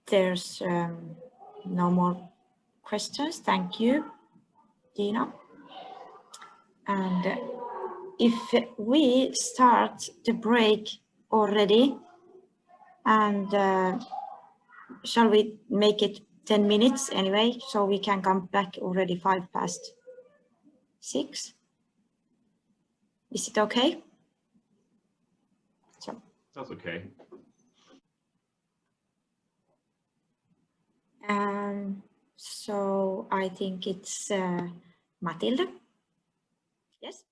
There's no more questions. Thank you, Dina. And if we start the break already, and shall we make it 10 minutes anyway, so we can come back already 6:05? Is it okay? So that's okay. So I think it's Matilda. Yes.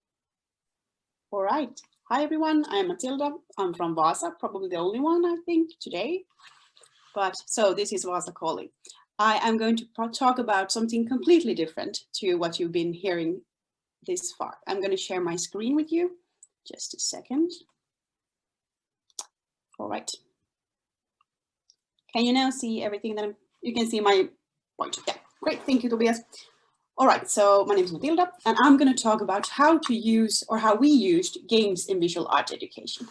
All right. Hi, everyone. I'm Matilda. I'm from Vaasa, probably the only one, I think, today. But so this is Vaasa calling. I am going to talk about something completely different to what you've been hearing this far. I'm going to share my screen with you. Just a second. All right. Can you now see everything that you can see my point? Yeah, great. Thank you, Tobias. All right, so my name is Matilda, and I'm going to talk about how to use, or how we used, games in visual art education.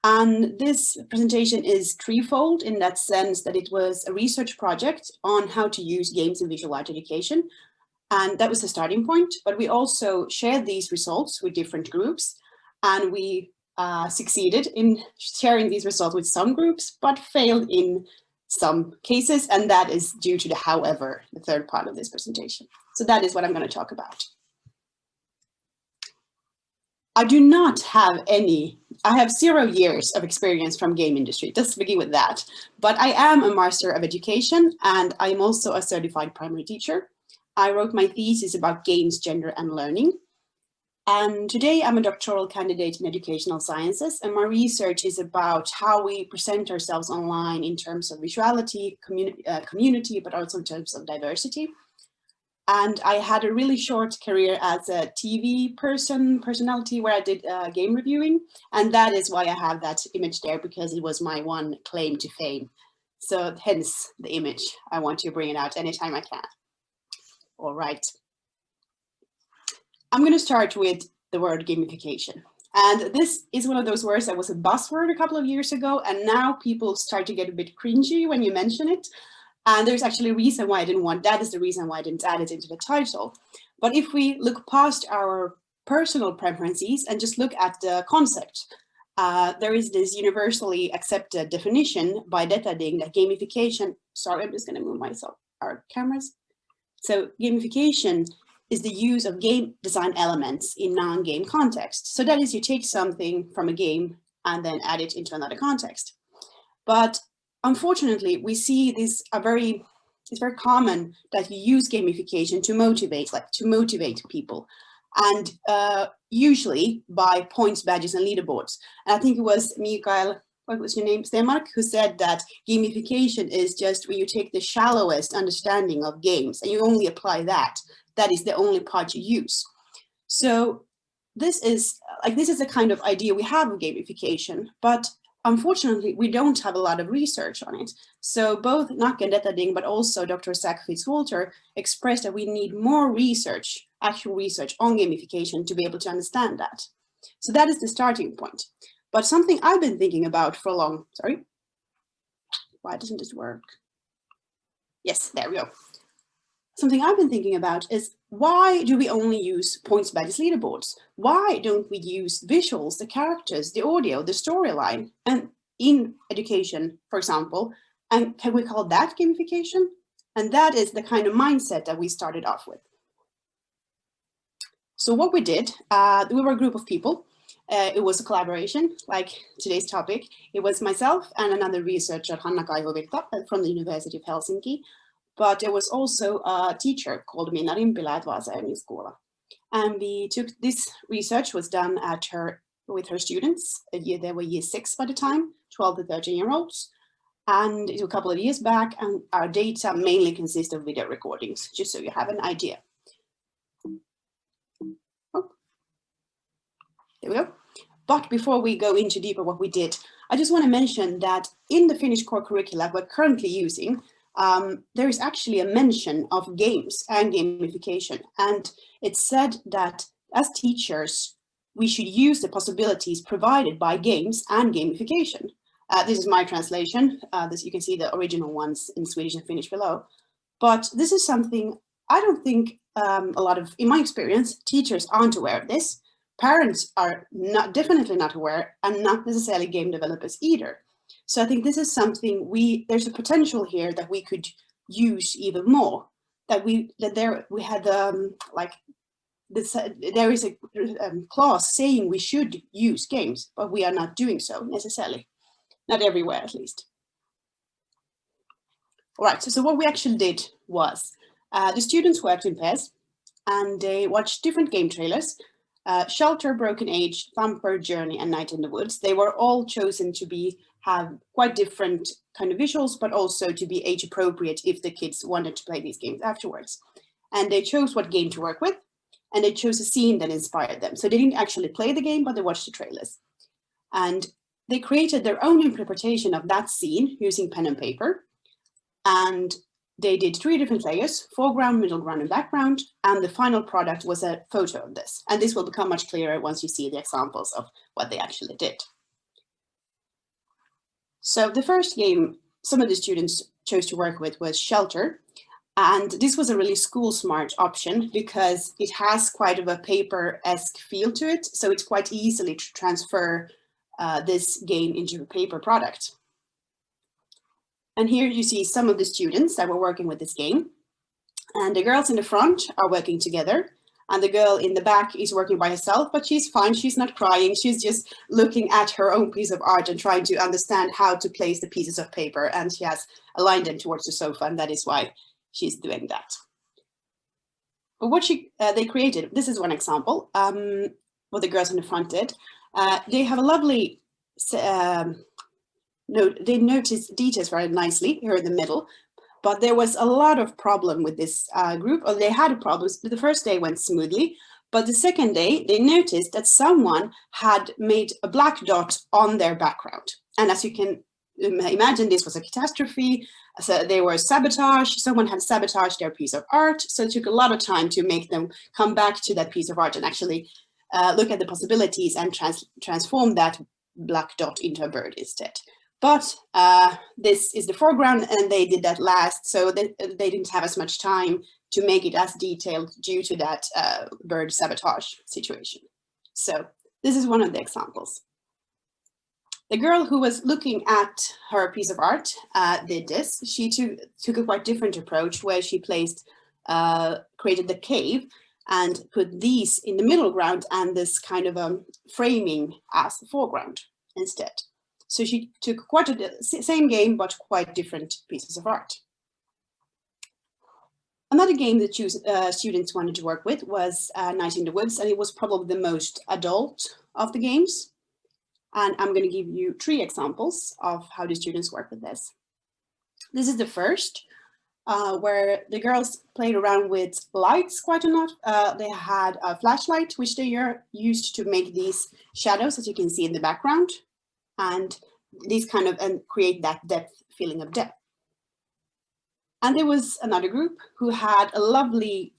And this presentation is threefold in that sense that it was a research project on how to use games in visual art education. And that was the starting point, but we also shared these results with different groups, and we succeeded in sharing these results with some groups, but failed in some cases, and that is due to the however, the third part of this presentation. So that is what I'm going to talk about. I do not have I have 0 years of experience from game industry, just to begin with that. But I am a Master of Education, and I'm also a certified primary teacher. I wrote my thesis about games, gender, and learning. And today I'm a doctoral candidate in educational sciences, and my research is about how we present ourselves online in terms of visuality, community, but also in terms of diversity. And I had a really short career as a TV personality where I did game reviewing. And that is why I have that image there, because it was my one claim to fame. So hence the image. I want to bring it out anytime I can. All right. I'm going to start with the word gamification. And this is one of those words that was a buzzword a couple of years ago. And now people start to get a bit cringy when you mention it. And there's actually a reason why I didn't want, that is the reason why I didn't add it into the title. But if we look past our personal preferences and just look at the concept, there is this universally accepted definition by DevTalk that gamification, sorry, I'm just going to move our cameras. So gamification is the use of game design elements in non-game context. So that is, you take something from a game and then add it into another context. But unfortunately, we see this it's very common that you use gamification to motivate people, and usually by points, badges, and leaderboards. And I think it was Mikael, what was your name, Stenmark, who said that gamification is just where you take the shallowest understanding of games and you only apply that. That is the only part you use. So this is a kind of idea we have of gamification, but unfortunately, we don't have a lot of research on it. So both Nack and DevTalk, but also Dr. Zach Fitzwalter expressed that we need more research, actual research on gamification to be able to understand that. So that is the starting point. But something I've been thinking about for a long, sorry, why doesn't this work? Yes, there we go. Something I've been thinking about is, why do we only use points, badges, leaderboards? Why don't we use visuals, the characters, the audio, the storyline, and in education, for example, and can we call that gamification? And that is the kind of mindset that we started off with. So what we did, we were a group of people. It was a collaboration, like today's topic. It was myself and another researcher, Hanna Kaivovirta, from the University of Helsinki. But there was also a teacher called Minna Rimpilä at Vaasa Skola. And we took this research was done with her students. They were year 6 by the time, 12 to 13-year-olds. And it was a couple of years back, and our data mainly consist of video recordings, just so you have an idea. Oh, there we go. But before we go into deeper what we did, I just want to mention that in the Finnish core curricula we're currently using, there is actually a mention of games and gamification. And it's said that as teachers, we should use the possibilities provided by games and gamification. This is my translation. You can see the original ones in Swedish and Finnish below. But this is something I don't think in my experience, teachers aren't aware of this. Parents are definitely not aware, and not necessarily game developers either. So I think this is something there's a potential here that we could use even more. There is a clause saying we should use games, but we are not doing so necessarily, not everywhere at least. All right, so what we actually did was the students worked in pairs and they watched different game trailers. Shelter, Broken Age, Thumper, Journey, and Night in the Woods. They were all chosen to have quite different kind of visuals, but also to be age appropriate if the kids wanted to play these games afterwards. And they chose what game to work with, and they chose a scene that inspired them. So they didn't actually play the game, but they watched the trailers. And they created their own interpretation of that scene using pen and paper. And they did 3 different layers: foreground, middle ground, and background. And the final product was a photo of this. And this will become much clearer once you see the examples of what they actually did. So the first game some of the students chose to work with was Shelter. And this was a really school smart option because it has quite of a paper-esque feel to it. So it's quite easily to transfer this game into a paper product. And here you see some of the students that were working with this game. And the girls in the front are working together. And the girl in the back is working by herself, but she's fine. She's not crying. She's just looking at her own piece of art and trying to understand how to place the pieces of paper. And she has aligned them towards the sofa, and that is why she's doing that. But what they created, this is one example, what the girls in the front did. They have a lovely, they notice details very nicely here in the middle, but there was a lot of problem with this group, or they had problems. The first day went smoothly, but the second day they noticed that someone had made a black dot on their background. And as you can imagine, this was a catastrophe. So they were sabotaged. Someone had sabotaged their piece of art. So it took a lot of time to make them come back to that piece of art and actually look at the possibilities and transform that black dot into a bird instead. But this is the foreground, and they did that last, so they didn't have as much time to make it as detailed due to that bird sabotage situation. So this is one of the examples. The girl who was looking at her piece of art did this. She took a quite different approach where she placed, created the cave and put these in the middle ground and this kind of framing as the foreground instead. So she took quite the same game, but quite different pieces of art. Another game that students wanted to work with was Night in the Woods, and it was probably the most adult of the games. And I'm going to give you 3 examples of how the students work with this. This is the first, where the girls played around with lights quite a lot. They had a flashlight, which they used to make these shadows, as you can see in the background. And these kind of create that depth, feeling of depth. And there was another group who had a lovely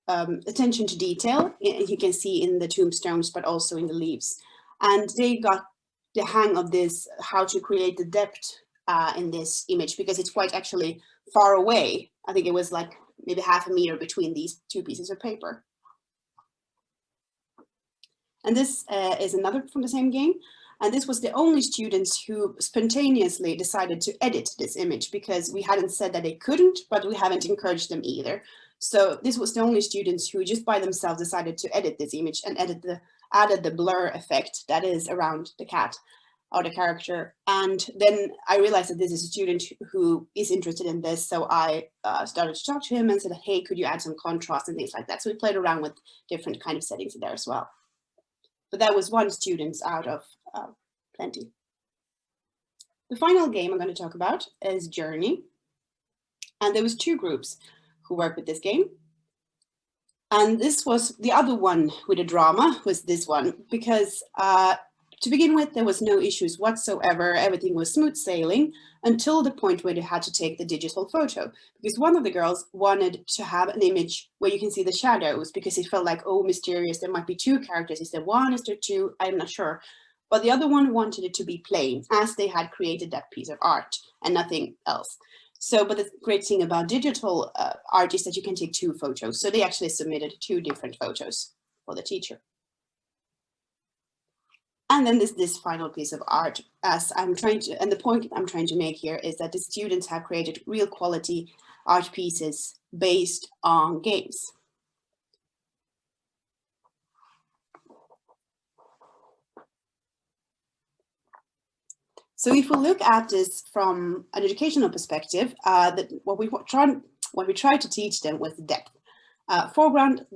attention to detail. You can see in the tombstones, but also in the leaves. And they got the hang of this, how to create the depth in this image, because it's quite actually far away. I think it was like maybe half a meter between these 2 pieces of paper. And this is another from the same game. And this was the only students who spontaneously decided to edit this image, because we hadn't said that they couldn't, but we haven't encouraged them either. So this was the only students who just by themselves decided to edit this image and added the blur effect that is around the cat or the character. And then I realized that this is a student who is interested in this. So I started to talk to him and said, hey, could you add some contrast and things like that? So we played around with different kind of settings there as well. But that was one student out of plenty. The final game I'm going to talk about is Journey. And there was 2 groups who worked with this game. And this was the other one with a drama, was this one, because to begin with, there was no issues whatsoever. Everything was smooth sailing until the point where they had to take the digital photo, because one of the girls wanted to have an image where you can see the shadows, because it felt like, oh, mysterious, there might be 2 characters. Is there 1? Is there 2? I'm not sure. But the other one wanted it to be plain, as they had created that piece of art and nothing else. So, but the great thing about digital art is that you can take 2 photos. So they actually submitted 2 different photos for the teacher. And then this final piece of art, as I'm trying to, and the point I'm trying to make here is that the students have created real quality art pieces based on games. So if we look at this from an educational perspective, what we try to teach them was depth. Foreground,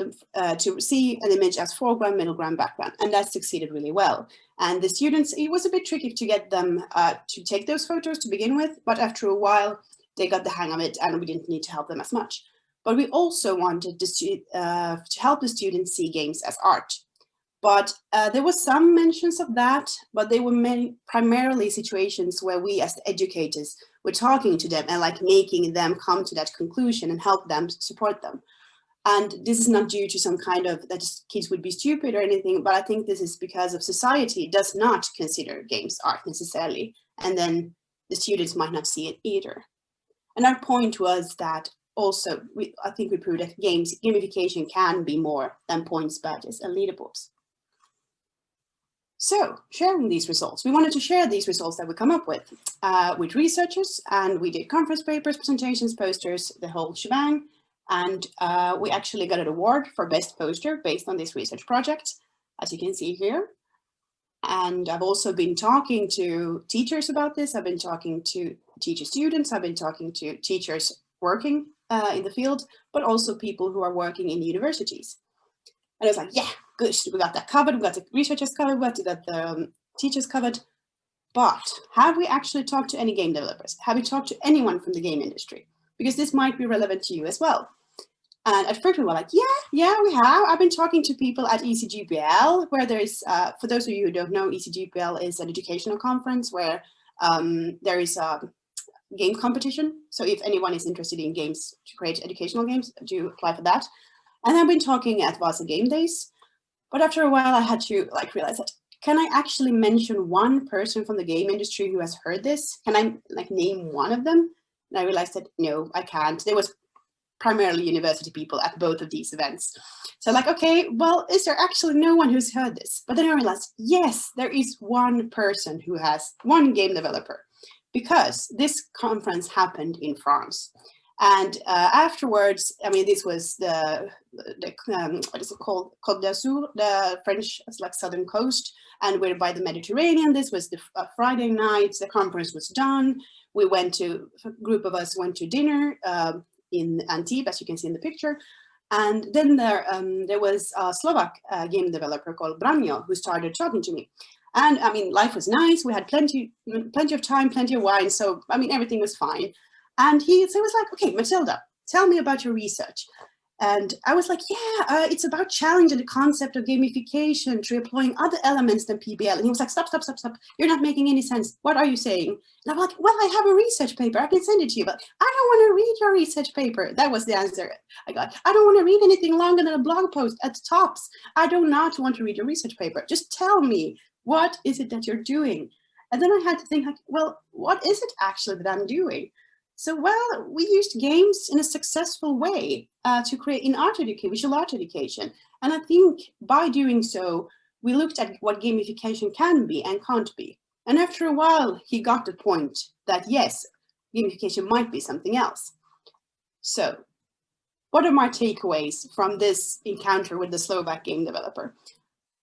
to see an image as foreground, middle ground, background, and that succeeded really well. And the students, it was a bit tricky to get them to take those photos to begin with, but after a while, they got the hang of it and we didn't need to help them as much. But we also wanted to help the students see games as art. But there was some mentions of that, but they were primarily situations where we as educators were talking to them and like making them come to that conclusion and help them, support them. And this is not due to some kind of that kids would be stupid or anything, but I think this is because of society does not consider games art necessarily. And then the students might not see it either. And our point was that also, I think we proved that gamification can be more than points, badges, and leaderboards. So, sharing these results, we wanted to share these results that we come up with researchers, and we did conference papers, presentations, posters, the whole shebang. And we actually got an award for best poster based on this research project, as you can see here. And I've also been talking to teachers about this. I've been talking to teacher students. I've been talking to teachers working in the field, but also people who are working in universities. And I was like, yeah, good, we got that covered. We got the researchers covered, we got the teachers covered. But have we actually talked to any game developers? Have we talked to anyone from the game industry? Because this might be relevant to you as well. And at first we were like, yeah, we have. I've been talking to people at ECGPL, where there's, for those of you who don't know, ECGPL is an educational conference where there is a game competition. So if anyone is interested in games, to create educational games, do apply for that. And I've been talking at Vaasa Game Days. But after a while, I had to realize that, can I actually mention one person from the game industry who has heard this? Can I name one of them? And I realized that, no, I can't. There was primarily university people at both of these events. So okay, well, is there actually no one who's heard this? But then I realized, yes, there is one person who has, one game developer, because this conference happened in France. And afterwards, I mean, this was the what is it called? Côte d'Azur, the French, southern coast, and we're by the Mediterranean. This was the Friday night. The conference was done. We went to, a group of us went to dinner in Antibes, as you can see in the picture. And then there was a Slovak game developer called Branjo who started talking to me. And I mean, life was nice. We had plenty of time, plenty of wine. So, I mean, everything was fine. And he was like, okay, Matilda, tell me about your research. And I was like, yeah, it's about challenging the concept of gamification to employing other elements than PBL. And he was like, stop. You're not making any sense. What are you saying? And I'm like, well, I have a research paper. I can send it to you, but I don't want to read your research paper. That was the answer I got. I don't want to read anything longer than a blog post at the tops. I do not want to read your research paper. Just tell me, what is it that you're doing? And then I had to think, well, what is it actually that I'm doing? So, well, we used games in a successful way to create visual art education. And I think by doing so, we looked at what gamification can be and can't be. And after a while, he got the point that, yes, gamification might be something else. So what are my takeaways from this encounter with the Slovak game developer?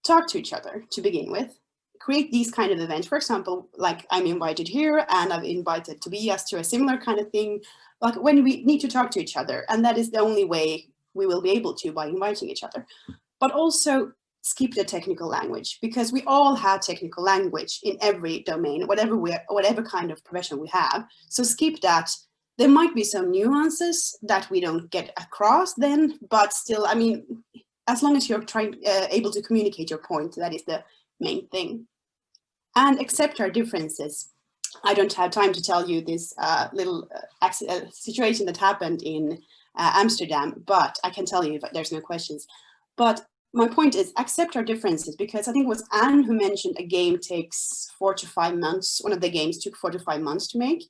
Talk to each other to begin with. Create these kind of events. For example, like I'm invited here and I've invited Tobias to a similar kind of thing. Like when we need to talk to each other, and that is the only way we will be able to, by inviting each other. But also skip the technical language, because we all have technical language in every domain, whatever kind of profession we have. So skip that. There might be some nuances that we don't get across then, but still, I mean, as long as you're able to communicate your point, that is the main thing. And accept our differences. I don't have time to tell you this little situation that happened in Amsterdam, but I can tell you if there's no questions. But my point is, accept our differences, because I think it was Anne who mentioned a game takes 4 to 5 months. One of the games took 4 to 5 months to make.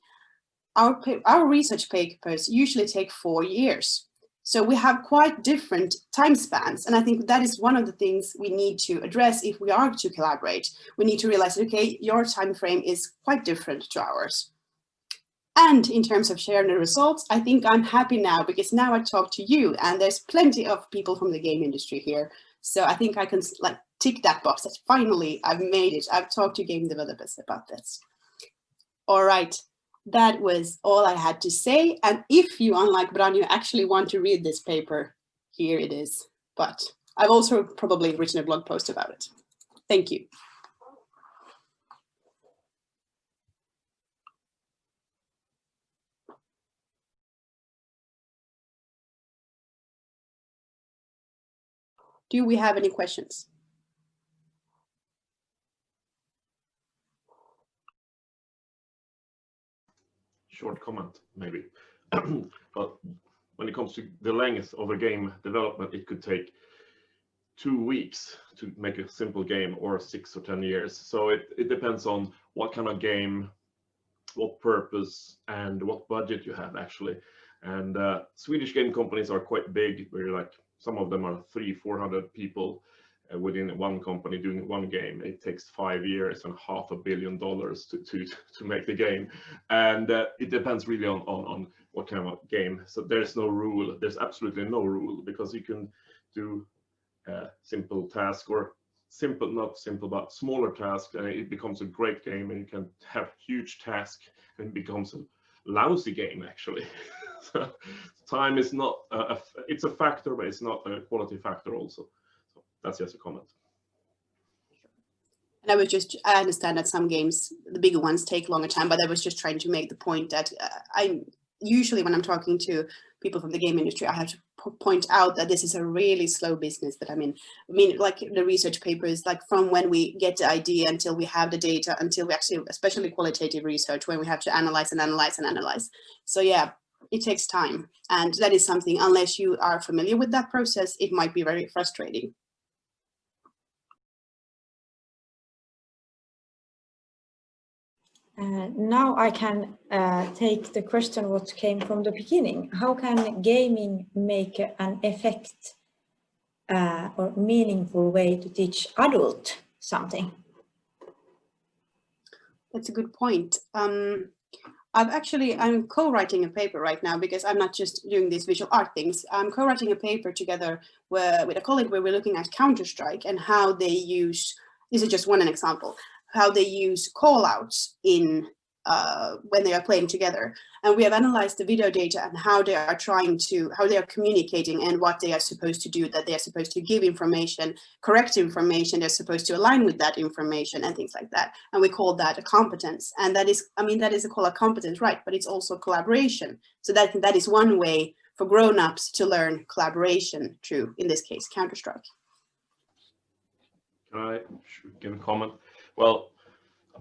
Our research papers usually take 4 years. So we have quite different time spans. And I think that is one of the things we need to address if we are to collaborate. We need to realize, okay, your time frame is quite different to ours. And in terms of sharing the results, I think I'm happy now, because now I talk to you and there's plenty of people from the game industry here. So I think I can tick that box that finally I've made it. I've talked to game developers about this. All right. That was all I had to say. And if you, unlike Branjo, actually want to read this paper, here it is. But I've also probably written a blog post about it. Thank you. Do we have any questions? Short comment, maybe. But when it comes to the length of a game development, it could take 2 weeks to make a simple game, or 6 or 10 years. So it depends on what kind of game, what purpose, and what budget you have actually. And Swedish game companies are quite big. We're like, some of them are 300-400 people within one company doing one game. It takes 5 years and $500 million to make the game. And it depends really on what kind of game. So there's no rule. There's absolutely no rule, because you can do simple task, or simple, not simple, but smaller tasks, and it becomes a great game. And you can have huge task and it becomes a lousy game, actually. So time is not it's a factor, but it's not a quality factor also. So that's just a comment. And I understand that some games, the bigger ones, take longer time, but I was just trying to make the point that I usually, when I'm talking to people from the game industry, I have to point out that this is a really slow business that I'm in. I mean, like the research papers, like from when we get the idea until we have the data, until we actually, especially qualitative research, when we have to analyze and analyze and analyze. So yeah, it takes time. And that is something, unless you are familiar with that process, it might be very frustrating. Now I can take the question what came from the beginning. How can gaming make an effect or meaningful way to teach adult something? That's a good point. I'm co-writing a paper right now, because I'm not just doing these visual art things. I'm co-writing a paper together with a colleague where we're looking at Counter-Strike and how they use, this is just one example, how they use call-outs in when they are playing together. And we have analyzed the video data and how they are communicating and what they are supposed to do, that they are supposed to give information, correct information, they're supposed to align with that information and things like that. And we call that a competence. And that is, I mean, that is a competence, right? But it's also collaboration. So that is one way for grown-ups to learn collaboration through, in this case, Counter-Strike. Can I give a comment? Well,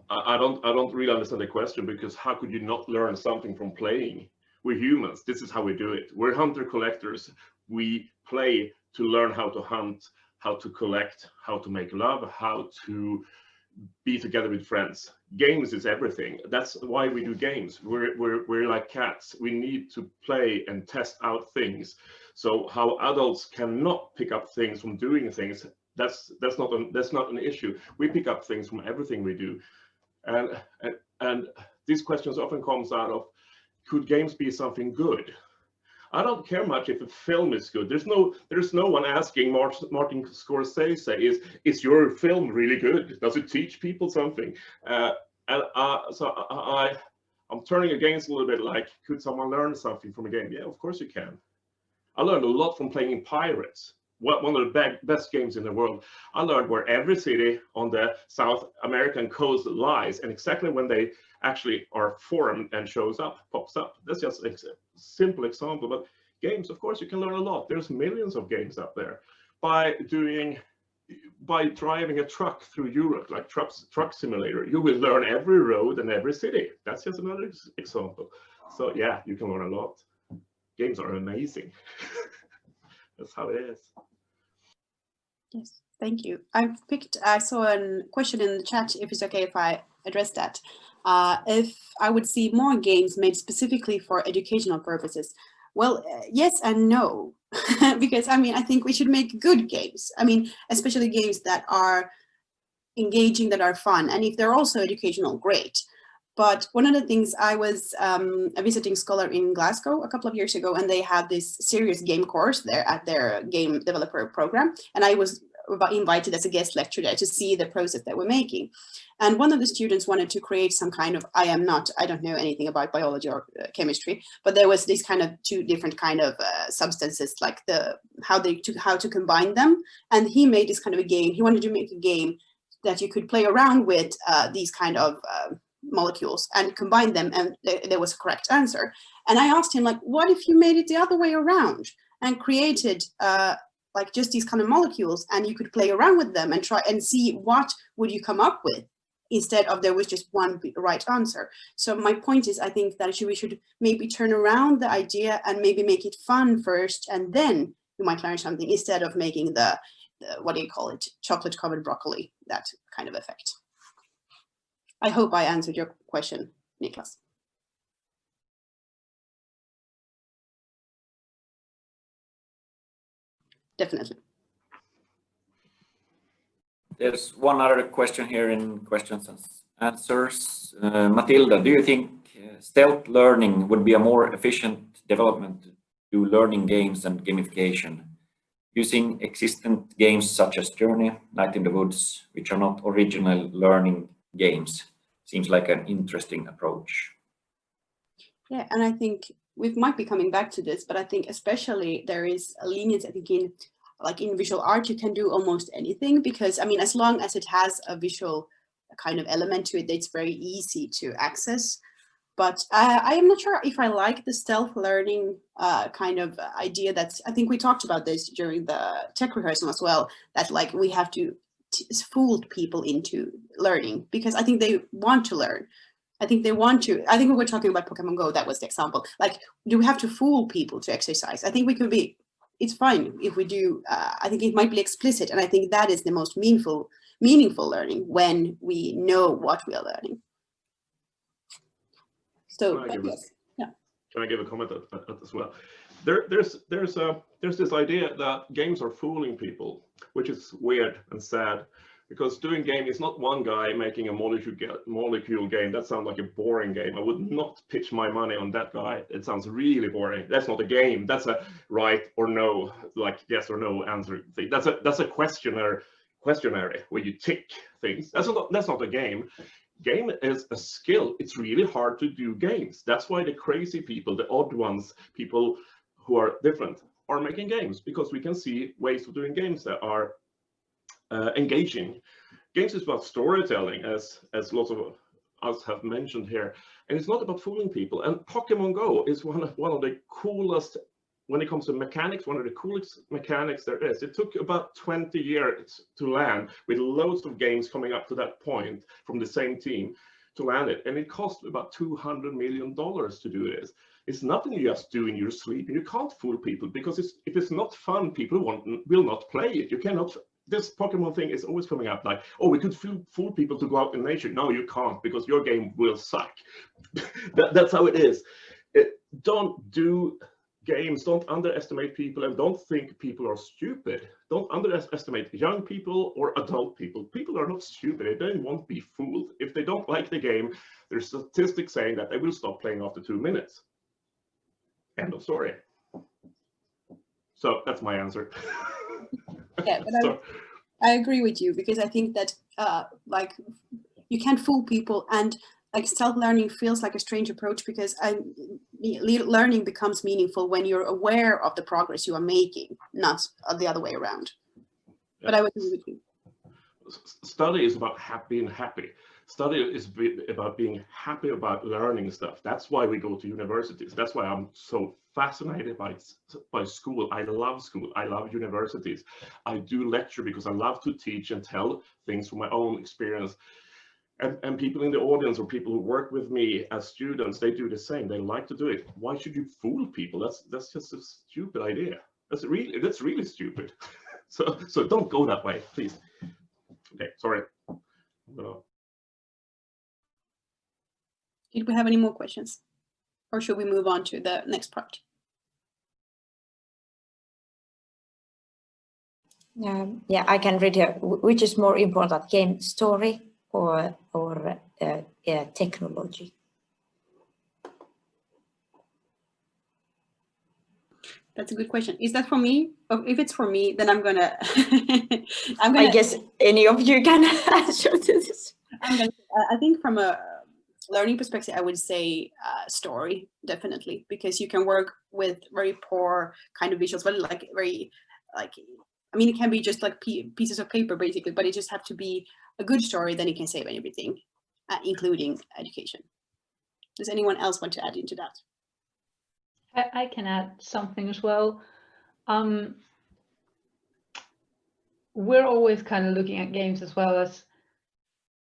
I don't really understand the question, because how could you not learn something from playing? We're humans. This is how we do it. We're hunter-collectors. We play to learn how to hunt, how to collect, how to make love, how to be together with friends. Games is everything. That's why we do games. We're like cats. We need to play and test out things. So how adults cannot pick up things from doing things, that's not an issue. We pick up things from everything we do. And these questions often comes out of, could games be something good? I don't care much if a film is good. There's no one asking Martin Scorsese, is your film really good? Does it teach people something? So I'm turning against a little bit, like, could someone learn something from a game? Yeah, of course you can. I learned a lot from playing Pirates. One of the best games in the world. I learned where every city on the South American coast lies, and exactly when they actually are formed and pops up. That's just a simple example, but games, of course, you can learn a lot. There's millions of games out there. By driving a truck through Europe, like truck simulator, you will learn every road and every city. That's just another example. So yeah, you can learn a lot. Games are amazing. That's how it is. Yes, thank you. I saw a question in the chat, if it's okay if I address that. If I would see more games made specifically for educational purposes. Well, yes and no, because I mean, I think we should make good games. I mean, especially games that are engaging, that are fun. And if they're also educational, great. But one of the things, I was a visiting scholar in Glasgow a couple of years ago, and they had this serious game course there at their game developer program. And I was invited as a guest lecturer there to see the process that we're making. And one of the students wanted to create some kind of, I don't know anything about biology or chemistry, but there was this kind of two different kind of substances, like how to combine them. And he made this kind of a game. He wanted to make a game that you could play around with these kind of molecules and combine them, and there was a correct answer. And I asked him, like, what if you made it the other way around and created like just these kind of molecules, and you could play around with them and try and see what would you come up with, instead of there was just one right answer. So my point is, I think that we should maybe turn around the idea and maybe make it fun first, and then you might learn something, instead of making the what do you call it, chocolate covered broccoli, that kind of effect. I hope I answered your question, Niklas. definitely. There's one other question here in questions and answers. Matilda, do you think stealth learning would be a more efficient development to do learning games and gamification, using existing games such as Journey, Night in the Woods, which are not original learning games? Seems like an interesting approach. Yeah, and I think we might be coming back to this, but I think especially there is a leniency, I think, in visual art, you can do almost anything, because I mean, as long as it has a visual kind of element to it, it's very easy to access. But I am not sure if I like the stealth learning kind of idea. That's, I think we talked about this during the tech rehearsal as well, that like we have to fool people into learning, because I think they want to learn. I think they want to. I think we were talking about Pokemon Go. That was the example. Like, do we have to fool people to exercise? I think we could be. It's fine if we do. I think it might be explicit, and I think that is the most meaningful learning, when we know what we are learning. So, yes, yeah. Can I give a comment as well? There's this idea that games are fooling people, which is weird and sad. Because doing game is not one guy making a molecule game. That sounds like a boring game. I would not pitch my money on that guy. It sounds really boring. That's not a game. That's a right or no, like yes or no answer thing. That's a questionnaire where you tick things. That's not a game. Game is a skill. It's really hard to do games. That's why the crazy people, the odd ones, people who are different, are making games, because we can see ways of doing games that are engaging. Games is about storytelling, as lots of us have mentioned here, and it's not about fooling people. And Pokemon Go is one of the coolest, when it comes to mechanics, one of the coolest mechanics there is. It took about 20 years to land, with loads of games coming up to that point from the same team to land it, and it cost about $200 million to do this. It's nothing you just do in your sleep, and you can't fool people, because if it's not fun, people will not play it. You cannot. This Pokemon thing is always coming up like, oh, we could fool people to go out in nature. No, you can't, because your game will suck. That's how it is. Don't do games, don't underestimate people, and don't think people are stupid. Don't underestimate young people or adult people. People are not stupid. They don't want to be fooled. If they don't like the game, there's statistics saying that they will stop playing after 2 minutes. End of story. So that's my answer. Yeah, but I agree with you, because I think that like you can't fool people, and like self-learning feels like a strange approach, because learning becomes meaningful when you're aware of the progress you are making, not the other way around. Yeah. But I would agree with you. Study is about being happy. Study is about being happy about learning stuff. That's why we go to universities. That's why I'm so fascinated by school. I love school. I love universities. I do lecture because I love to teach and tell things from my own experience. And people in the audience, or people who work with me as students, they do the same. They like to do it. Why should you fool people? That's just a stupid idea. That's really stupid. So don't go that way, please. Okay, sorry. Did we have any more questions, or should we move on to the next part? Yeah, I can read here. Which is more important, game story or technology? That's a good question. Is that for me? If it's for me, then I'm gonna. I guess any of you can answer to this. I think from a learning perspective, I would say story, definitely, because you can work with very poor kind of visuals, but I mean, it can be just like pieces of paper, basically, but it just have to be a good story. Then it can save everything, including education. Does anyone else want to add into that? I can add something as well. We're always kind of looking at games as well as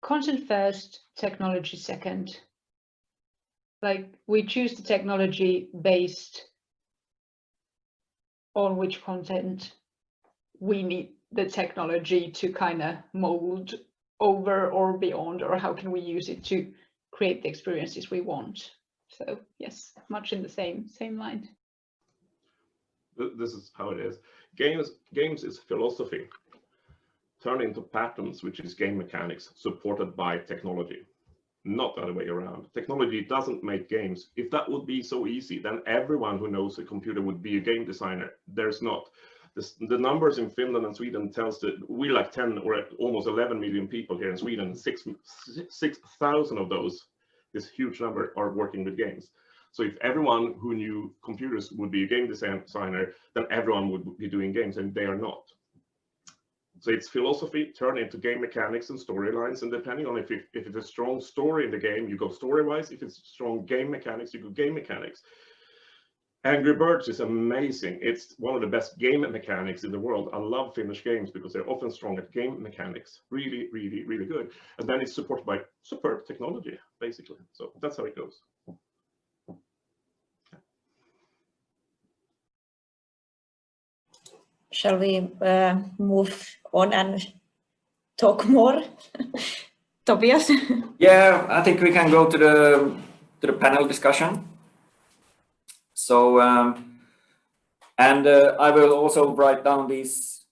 content first, technology second. Like, we choose the technology based on which content we need the technology to kind of mold over or beyond, or how can we use it to create the experiences we want. So yes, much in the same line. this is how it is. Games is philosophy turned into patterns, which is game mechanics supported by technology, not the other way around. Technology doesn't make games. If that would be so easy, then everyone who knows a computer would be a game designer. There's not. The numbers in Finland and Sweden tells that we like 10 or almost 11 million people here in Sweden. 6,000 of those, this huge number, are working with games. So if everyone who knew computers would be a game designer, then everyone would be doing games, and they are not. So it's philosophy turned into game mechanics and storylines, and depending on if it's a strong story in the game, you go story-wise. If it's strong game mechanics, you go game mechanics. Angry Birds is amazing. It's one of the best game mechanics in the world. I love Finnish games because they're often strong at game mechanics. Really, really, really good. And then it's supported by superb technology, basically. So that's how it goes. Shall we move on and talk more? Tobias? Yeah, I think we can go to the panel discussion. So, I will also write down these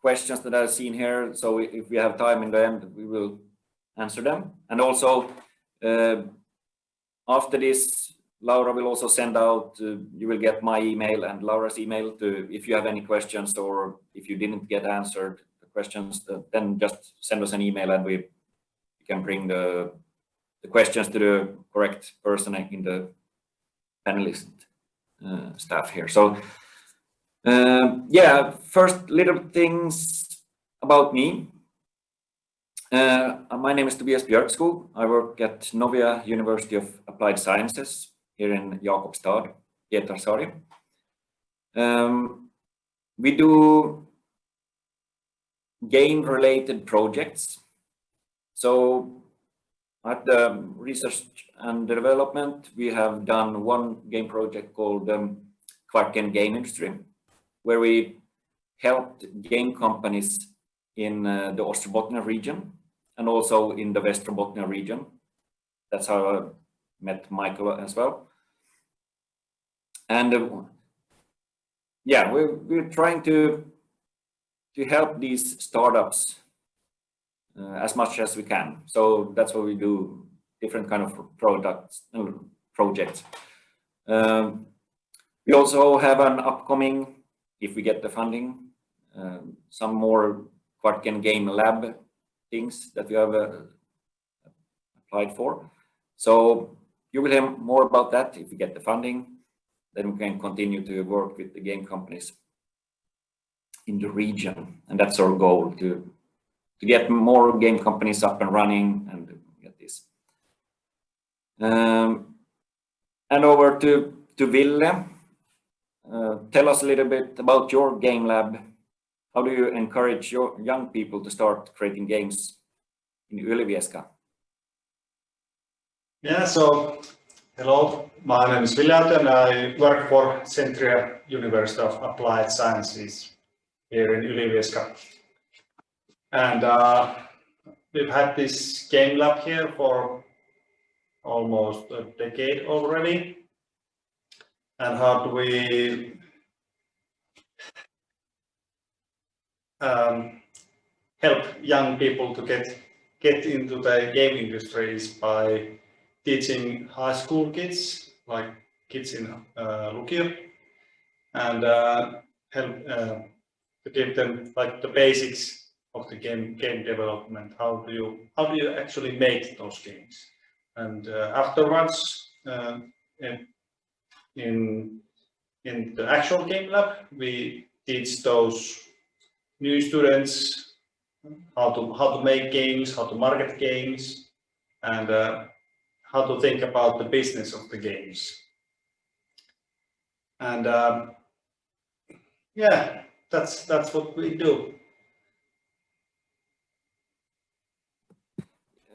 questions that I've seen here. So if we have time in the end, we will answer them. And also, after this, Laura will also send out, you will get my email and Laura's email if you have any questions, or if you didn't get answered the questions, then just send us an email and we can bring the questions to the correct person in the panelist staff here. So yeah, first little things about me. My name is Tobias Björkström. I work at Novia University of Applied Sciences here in Jakobstad, Pietarsaari. We do game-related projects. So at the research and development, we have done one game project called Kvarken Game Industry, where we helped game companies in the Ostrobothnia region and also in the Västerbottnia region. That's how I met Mikael as well. And yeah, we're trying to help these startups as much as we can. So that's what we do, different kind of products and projects. We also have an upcoming, if we get the funding, some more Kvarken Game Lab things that we have applied for. So you will hear more about that if we get the funding. Then we can continue to work with the game companies in the region, and that's our goal, to get more game companies up and running and get this. And over to Ville. Tell us a little bit about your game lab. How do you encourage your young people to start creating games in Ylivieska? Yeah, so hello, my name is Ville and I work for Centria University of Applied Sciences here in Ylivieska. And we've had this game lab here for almost a decade already. And how do we help young people to get into the game industries by teaching high school kids, like kids in Lukio, and help to give them like the basics of the game development. How do you actually make those games? And afterwards, in the actual game lab, we teach those new students how to make games, how to market games, and how to think about the business of the games. And yeah, that's what we do.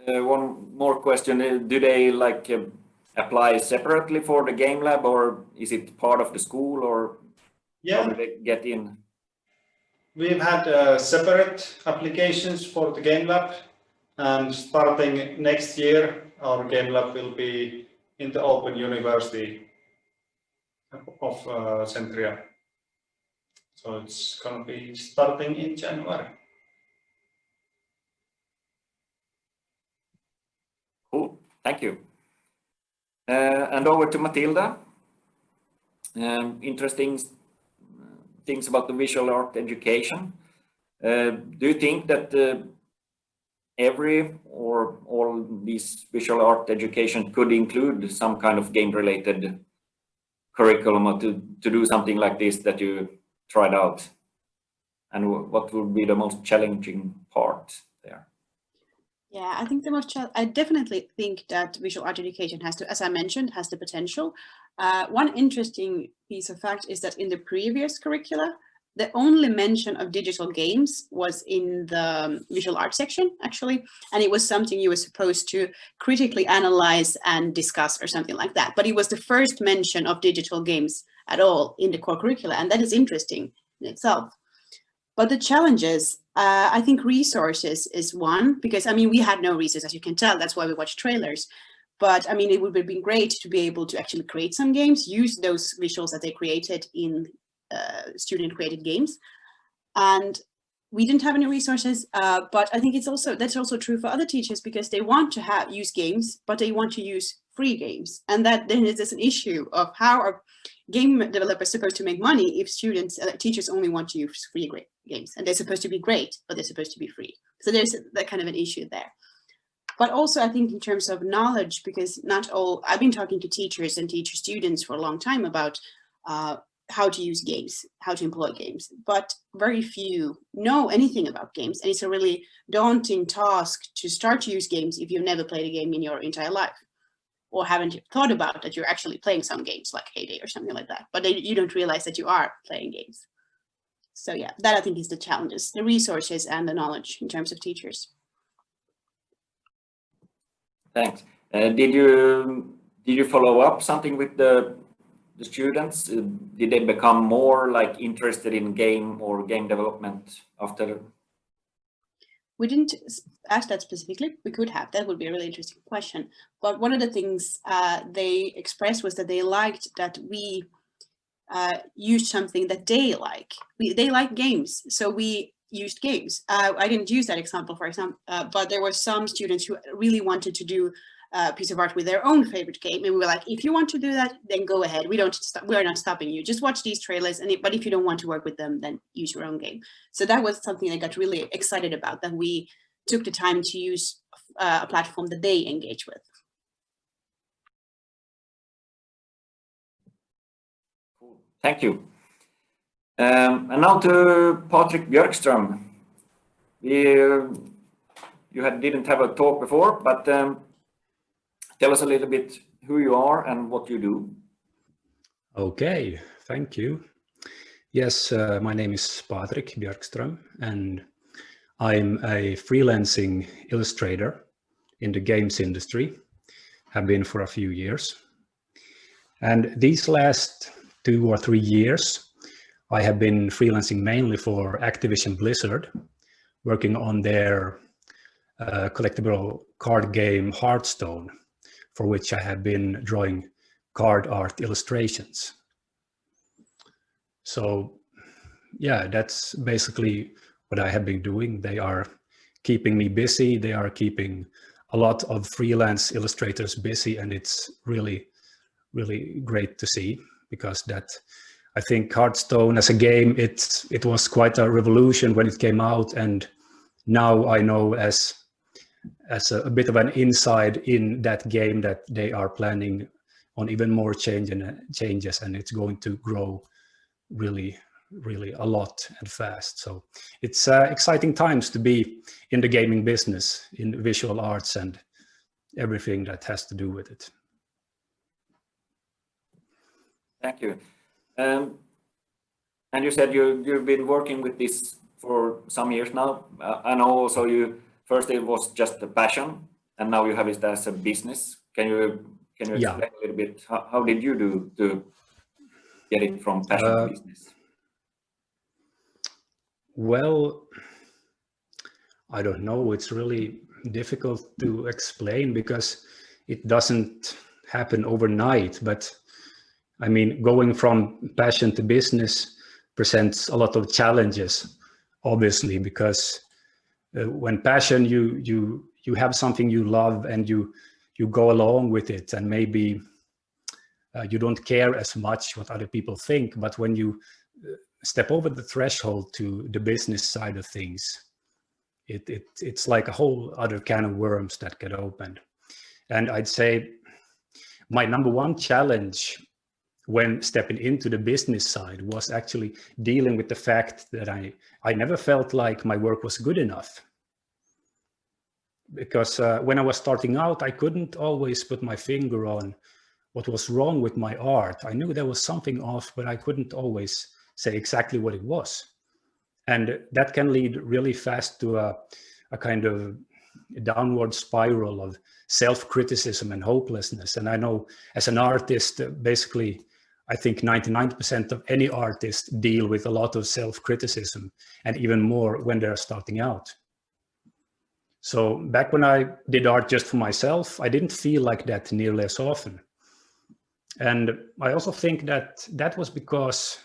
One more question: do they like apply separately for the game lab, or is it part of the school, or yeah, how do they get in? We've had separate applications for the game lab, and starting next year, our game lab will be in the Open University of Centria. So it's gonna be starting in January. Cool, thank you. And over to Matilda. Interesting things about the visual art education. Do you think that every or all these visual art education could include some kind of game-related curriculum or to do something like this that you tried out? And what would be the most challenging part there? Yeah, I think I definitely think that visual art education has to, as I mentioned, has the potential. One interesting piece of fact is that in the previous curricula, the only mention of digital games was in the visual art section, actually, and it was something you were supposed to critically analyze and discuss or something like that. But it was the first mention of digital games at all in the core curricula, and that is interesting in itself. But the challenges, I think resources is one, because I mean, we had no resources, as you can tell, that's why we watch trailers. But I mean, it would have been great to be able to actually create some games, use those visuals that they created in student created games. And we didn't have any resources, but I think that's also true for other teachers, because they want to use games, but they want to use free games. And that then is an issue of how are game developers supposed to make money if teachers only want to use free games, and they're supposed to be great, but they're supposed to be free. So there's that kind of an issue there. But also I think in terms of knowledge, because I've been talking to teachers and teacher students for a long time about how to use games, how to employ games, but very few know anything about games. And it's a really daunting task to start to use games if you've never played a game in your entire life, or haven't thought about that you're actually playing some games like Heyday or something like that, but you don't realize that you are playing games. So yeah, that I think is the challenges, the resources and the knowledge in terms of teachers. Thanks. Did you follow up something with the students? Did they become more like interested in game or game development after? We didn't ask that specifically. We could have. That would be a really interesting question. But one of the things they expressed was that they liked that we used something that they like. They like games, so we used games. I didn't use that example, for example, but there were some students who really wanted to do a piece of art with their own favorite game, and we were like, if you want to do that, then go ahead. We are not stopping you. Just watch these trailers, but if you don't want to work with them, then use your own game. So that was something I got really excited about, that we took the time to use a platform that they engage with. Cool. Thank you. And now to Patrik Björkström. You didn't have a talk before, but tell us a little bit who you are and what you do. Okay, thank you. Yes, my name is Patrik Björkström, and I'm a freelancing illustrator in the games industry. Have been for a few years. And these last 2 or 3 years, I have been freelancing mainly for Activision Blizzard, working on their collectible card game Hearthstone, for which I have been drawing card art illustrations. So yeah, that's basically what I have been doing. They are keeping me busy. They are keeping a lot of freelance illustrators busy, and it's really, really great to see, because I think Hearthstone as a game, it was quite a revolution when it came out, and now I know as a bit of an inside in that game that they are planning on even more changes, and it's going to grow really, really a lot and fast. So it's exciting times to be in the gaming business, in visual arts and everything that has to do with it. Thank you. And you said you've been working with this for some years now. I know also first it was just a passion, and now you have it as a business. Can you explain a little bit how did you do to get it from passion to business? Well, I don't know. It's really difficult to explain because it doesn't happen overnight. But I mean, going from passion to business, presents a lot of challenges, obviously, because when passion, you have something you love and you go along with it, and maybe you don't care as much what other people think, but when you step over the threshold to the business side of things, it's like a whole other can of worms that get opened. And I'd say my number one challenge when stepping into the business side was actually dealing with the fact that I never felt like my work was good enough. Because when I was starting out, I couldn't always put my finger on what was wrong with my art. I knew there was something off, but I couldn't always say exactly what it was. And that can lead really fast to a kind of downward spiral of self-criticism and hopelessness. And I know as an artist, basically, I think 99% of any artist deal with a lot of self-criticism, and even more when they're starting out. So back when I did art just for myself, I didn't feel like that nearly as often. And I also think that that was because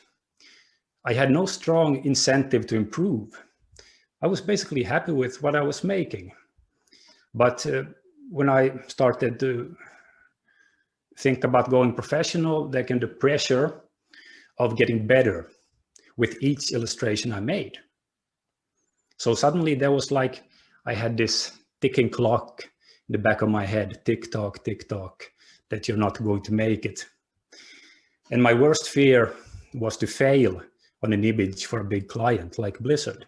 I had no strong incentive to improve. I was basically happy with what I was making. But when I started to think about going professional, there came the pressure of getting better with each illustration I made. So suddenly there was like, I had this ticking clock in the back of my head, tick tock, that you're not going to make it. And my worst fear was to fail on an image for a big client like Blizzard.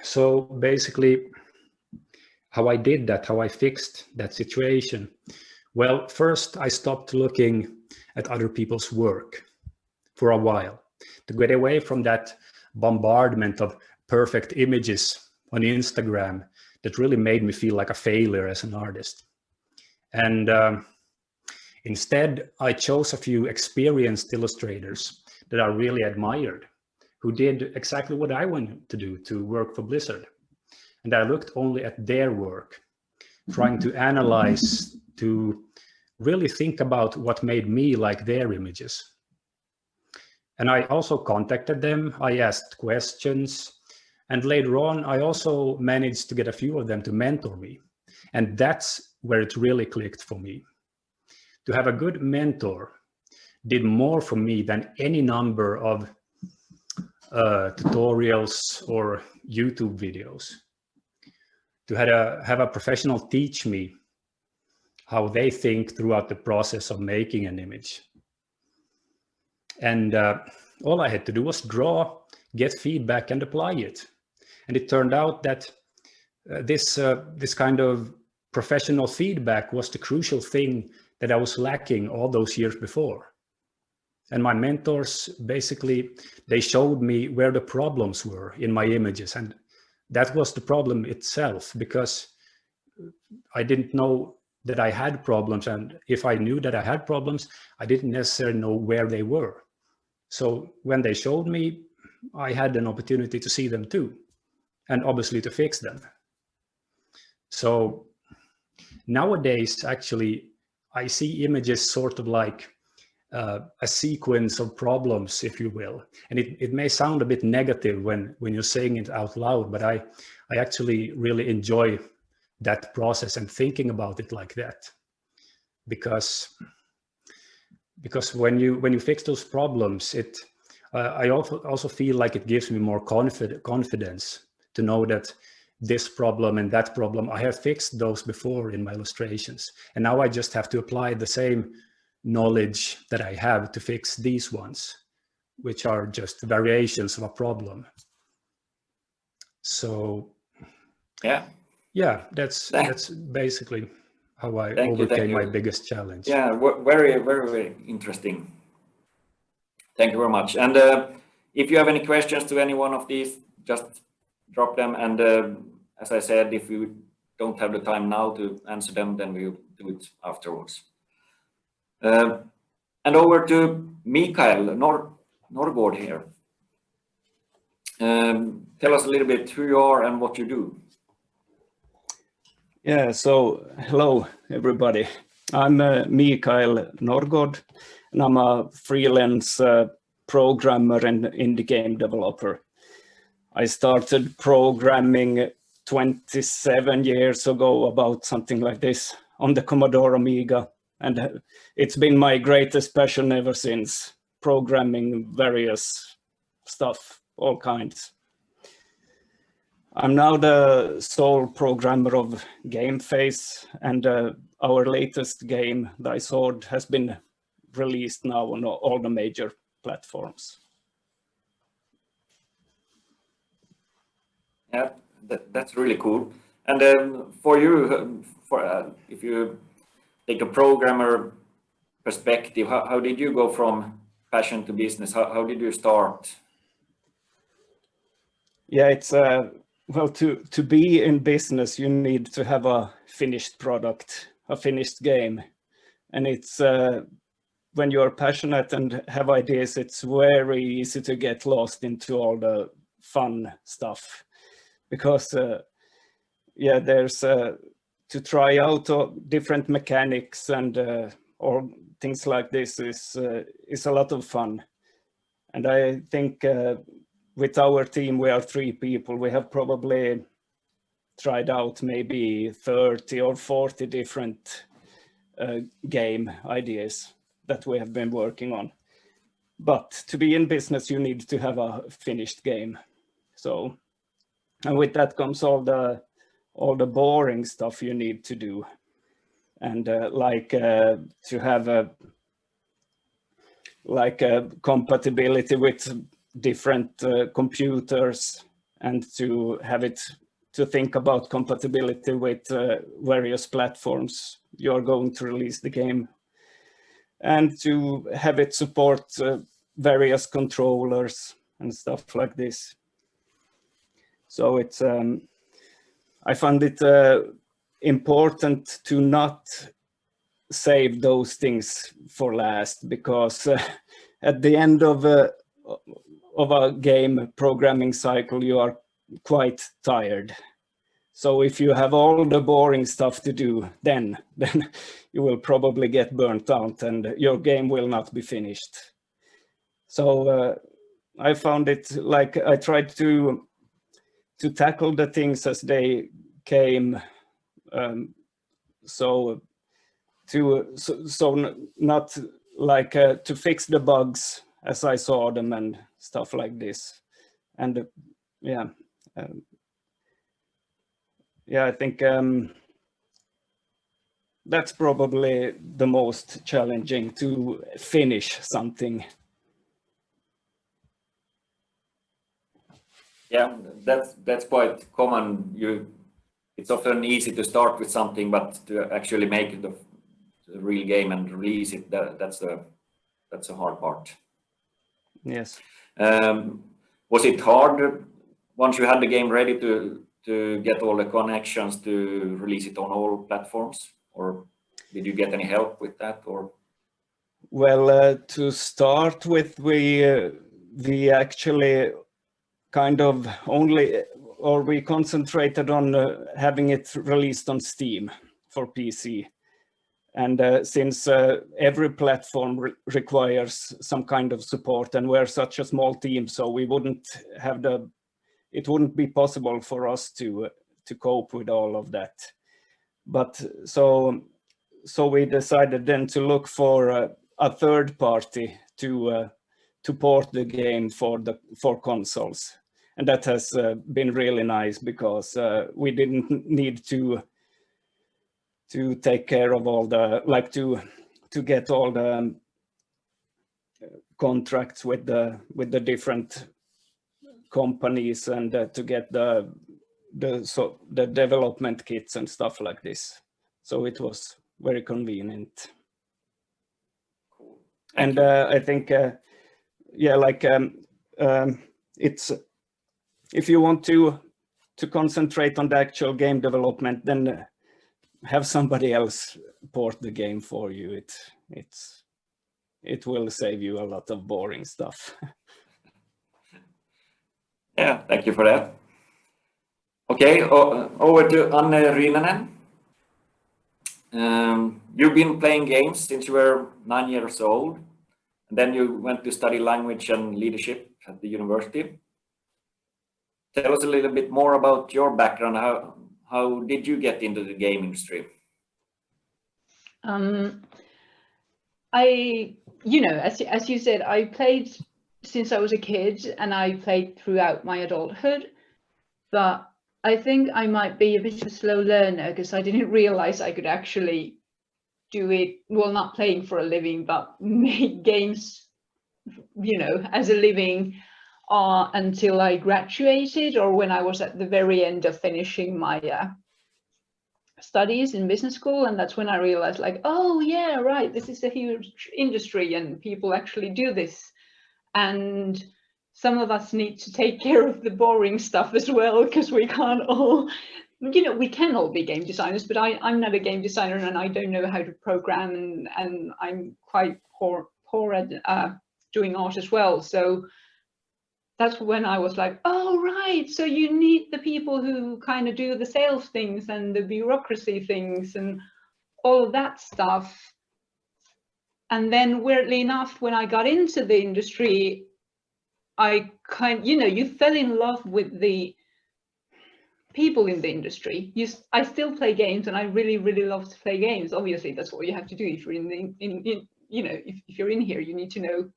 So basically, how I did that, how I fixed that situation. Well, first I stopped looking at other people's work for a while to get away from that bombardment of perfect images on Instagram that really made me feel like a failure as an artist. And instead, I chose a few experienced illustrators that I really admired, who did exactly what I wanted to do, to work for Blizzard. And I looked only at their work, trying to analyze, to really think about what made me like their images. And I also contacted them, I asked questions, and later on, I also managed to get a few of them to mentor me. And that's where it really clicked for me. To have a good mentor did more for me than any number of tutorials or YouTube videos. To have a professional teach me how they think throughout the process of making an image. And all I had to do was draw, get feedback, and apply it. And it turned out that this kind of professional feedback was the crucial thing that I was lacking all those years before. And my mentors, basically, they showed me where the problems were in my images. And that was the problem itself, because I didn't know that I had problems. And if I knew that I had problems, I didn't necessarily know where they were. So when they showed me, I had an opportunity to see them too, and obviously to fix them. So nowadays, actually, I see images sort of like a sequence of problems, if you will. And it may sound a bit negative when you're saying it out loud, but I actually really enjoy that process and thinking about it like that. Because when you fix those problems, I also feel like it gives me more confidence to know that this problem and that problem, I have fixed those before in my illustrations. And now I just have to apply the same knowledge that I have to fix these ones, which are just variations of a problem. So yeah, that's basically how I overcame my biggest challenge. Yeah, very, very interesting. Thank you very much. And if you have any questions to any one of these, just drop them. And as I said, if we don't have the time now to answer them, then we'll do it afterwards. And over to Mikael Norrgård here. Tell us a little bit who you are and what you do. Yeah, so hello everybody. I'm Mikael Norrgård, and I'm a freelance programmer and indie game developer. I started programming 27 years ago, about something like this, on the Commodore Amiga. And it's been my greatest passion ever since, programming various stuff, all kinds. I'm now the sole programmer of GamePhase, and our latest game, Thy Sword, has been released now on all the major platforms. Yeah, that's really cool. And for you, if you take a programmer perspective, how did you go from passion to business? How did you start? Yeah, it's well, to be in business, you need to have a finished product, a finished game. And it's when you're passionate and have ideas, it's very easy to get lost into all the fun stuff. Because yeah, there's to try out different mechanics and or things like this is a lot of fun. And I think with our team, we are 3 people. We have probably tried out maybe 30 or 40 different game ideas that we have been working on. But to be in business, you need to have a finished game. So, and with that comes all the boring stuff you need to do, and like to have a compatibility with different computers, and to have it to think about compatibility with various platforms you're going to release the game, and to have it support various controllers and stuff like this. So it's I found it important to not save those things for last, because at the end of a game programming cycle, you are quite tired. So if you have all the boring stuff to do, then you will probably get burnt out and your game will not be finished. So I found it like I tried to tackle the things as they came, so not like to fix the bugs as I saw them and stuff like this. And yeah, I think that's probably the most challenging, to finish something. Yeah, that's quite common. It's often easy to start with something, but to actually make it a real game and release it, that's a hard part. Yes. Was it hard once you had the game ready to get all the connections to release it on all platforms, or did you get any help with that? Or well, to start with, we actually kind of we concentrated on having it released on Steam for PC. And since every platform requires some kind of support, and we're such a small team, so we wouldn't have it wouldn't be possible for us to cope with all of that. But so we decided then to look for a third party to port the game for consoles. And that has been really nice, because we didn't need to take care of all the, like to get all the contracts with the different companies, and to get the development kits and stuff like this. So it was very convenient. cool. And I think yeah, like it's, if you want to concentrate on the actual game development, then have somebody else port the game for you. It will save you a lot of boring stuff. Yeah, thank you for that. Okay, over to Ryynänen. You've been playing games since you were 9 years old. Then you went to study language and leadership at the university. Tell us a little bit more about your background. How did you get into the game industry? As you said, I played since I was a kid, and I played throughout my adulthood. But I think I might be a bit of a slow learner because I didn't realize I could actually do it, well, not playing for a living, but make games, as a living until I graduated, or when I was at the very end of finishing my studies in business school. And that's when I realized, like, oh yeah, right, this is a huge industry and people actually do this. And some of us need to take care of the boring stuff as well, because we can't all, we can all be game designers, but I'm not a game designer and I don't know how to program, and I'm quite poor at doing art as well. So that's when I was like, oh, right, so you need the people who kind of do the sales things and the bureaucracy things and all of that stuff. And then weirdly enough, when I got into the industry, I you fell in love with the people in the industry. I still play games, and I really, really love to play games. Obviously, that's what you have to do if you're if you're in here, you need to know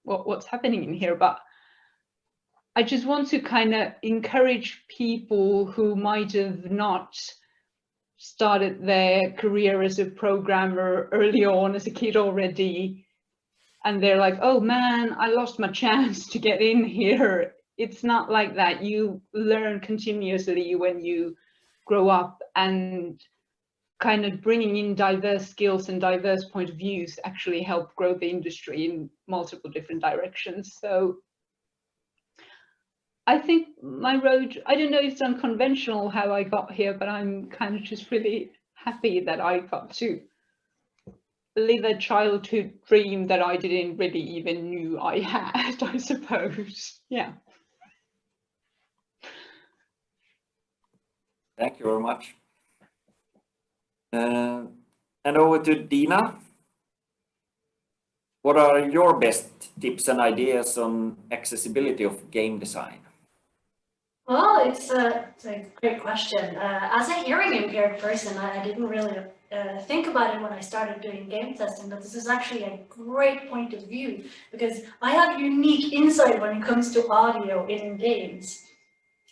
what's happening in here. But I just want to kind of encourage people who might have not started their career as a programmer early on as a kid already, and they're like, oh man, I lost my chance to get in here. It's not like that. You learn continuously when you grow up, and kind of bringing in diverse skills and diverse point of views actually help grow the industry in multiple different directions. So I think my road, I don't know if it's unconventional how I got here, but I'm kind of just really happy that I got to live a childhood dream that I didn't really even knew I had, I suppose. Yeah. Thank you very much. And over to Dina. What are your best tips and ideas on accessibility of game design? Well, it's a great question. As a hearing impaired person, I didn't really think about it when I started doing game testing, but this is actually a great point of view because I have unique insight when it comes to audio in games.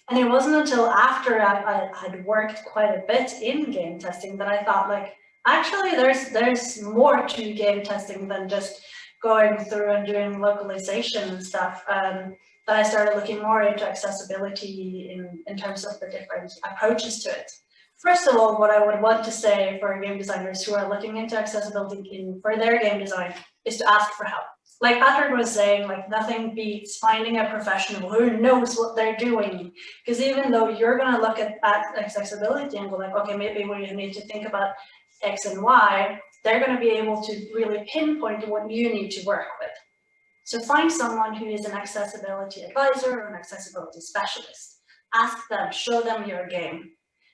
And it wasn't until after I had worked quite a bit in game testing that I thought, like, actually there's more to game testing than just going through and doing localization and stuff. That I started looking more into accessibility in terms of the different approaches to it. First of all, what I would want to say for game designers who are looking into accessibility for their game design is to ask for help. Like Patrik was saying, like nothing beats finding a professional who knows what they're doing. Because even though you're going to look at accessibility and go like, okay, maybe we need to think about X and Y, they're going to be able to really pinpoint what you need to work with. So find someone who is an accessibility advisor or an accessibility specialist. Ask them, show them your game.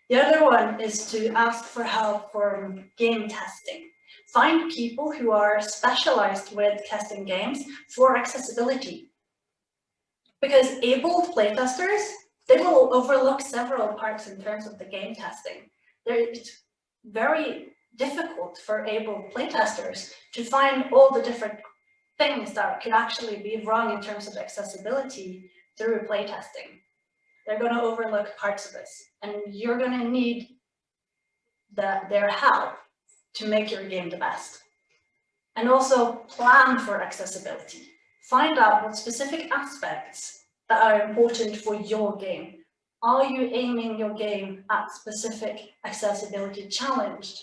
The other one is to ask for help from game testing. Find people who are specialized with testing games for accessibility. Because able playtesters, they will overlook several parts in terms of the game testing. It's very difficult for able playtesters to find all the different things that could actually be wrong in terms of accessibility through playtesting. They're going to overlook parts of this, and you're going to need their help to make your game the best. And also plan for accessibility. Find out what specific aspects that are important for your game. Are you aiming your game at specific accessibility challenge?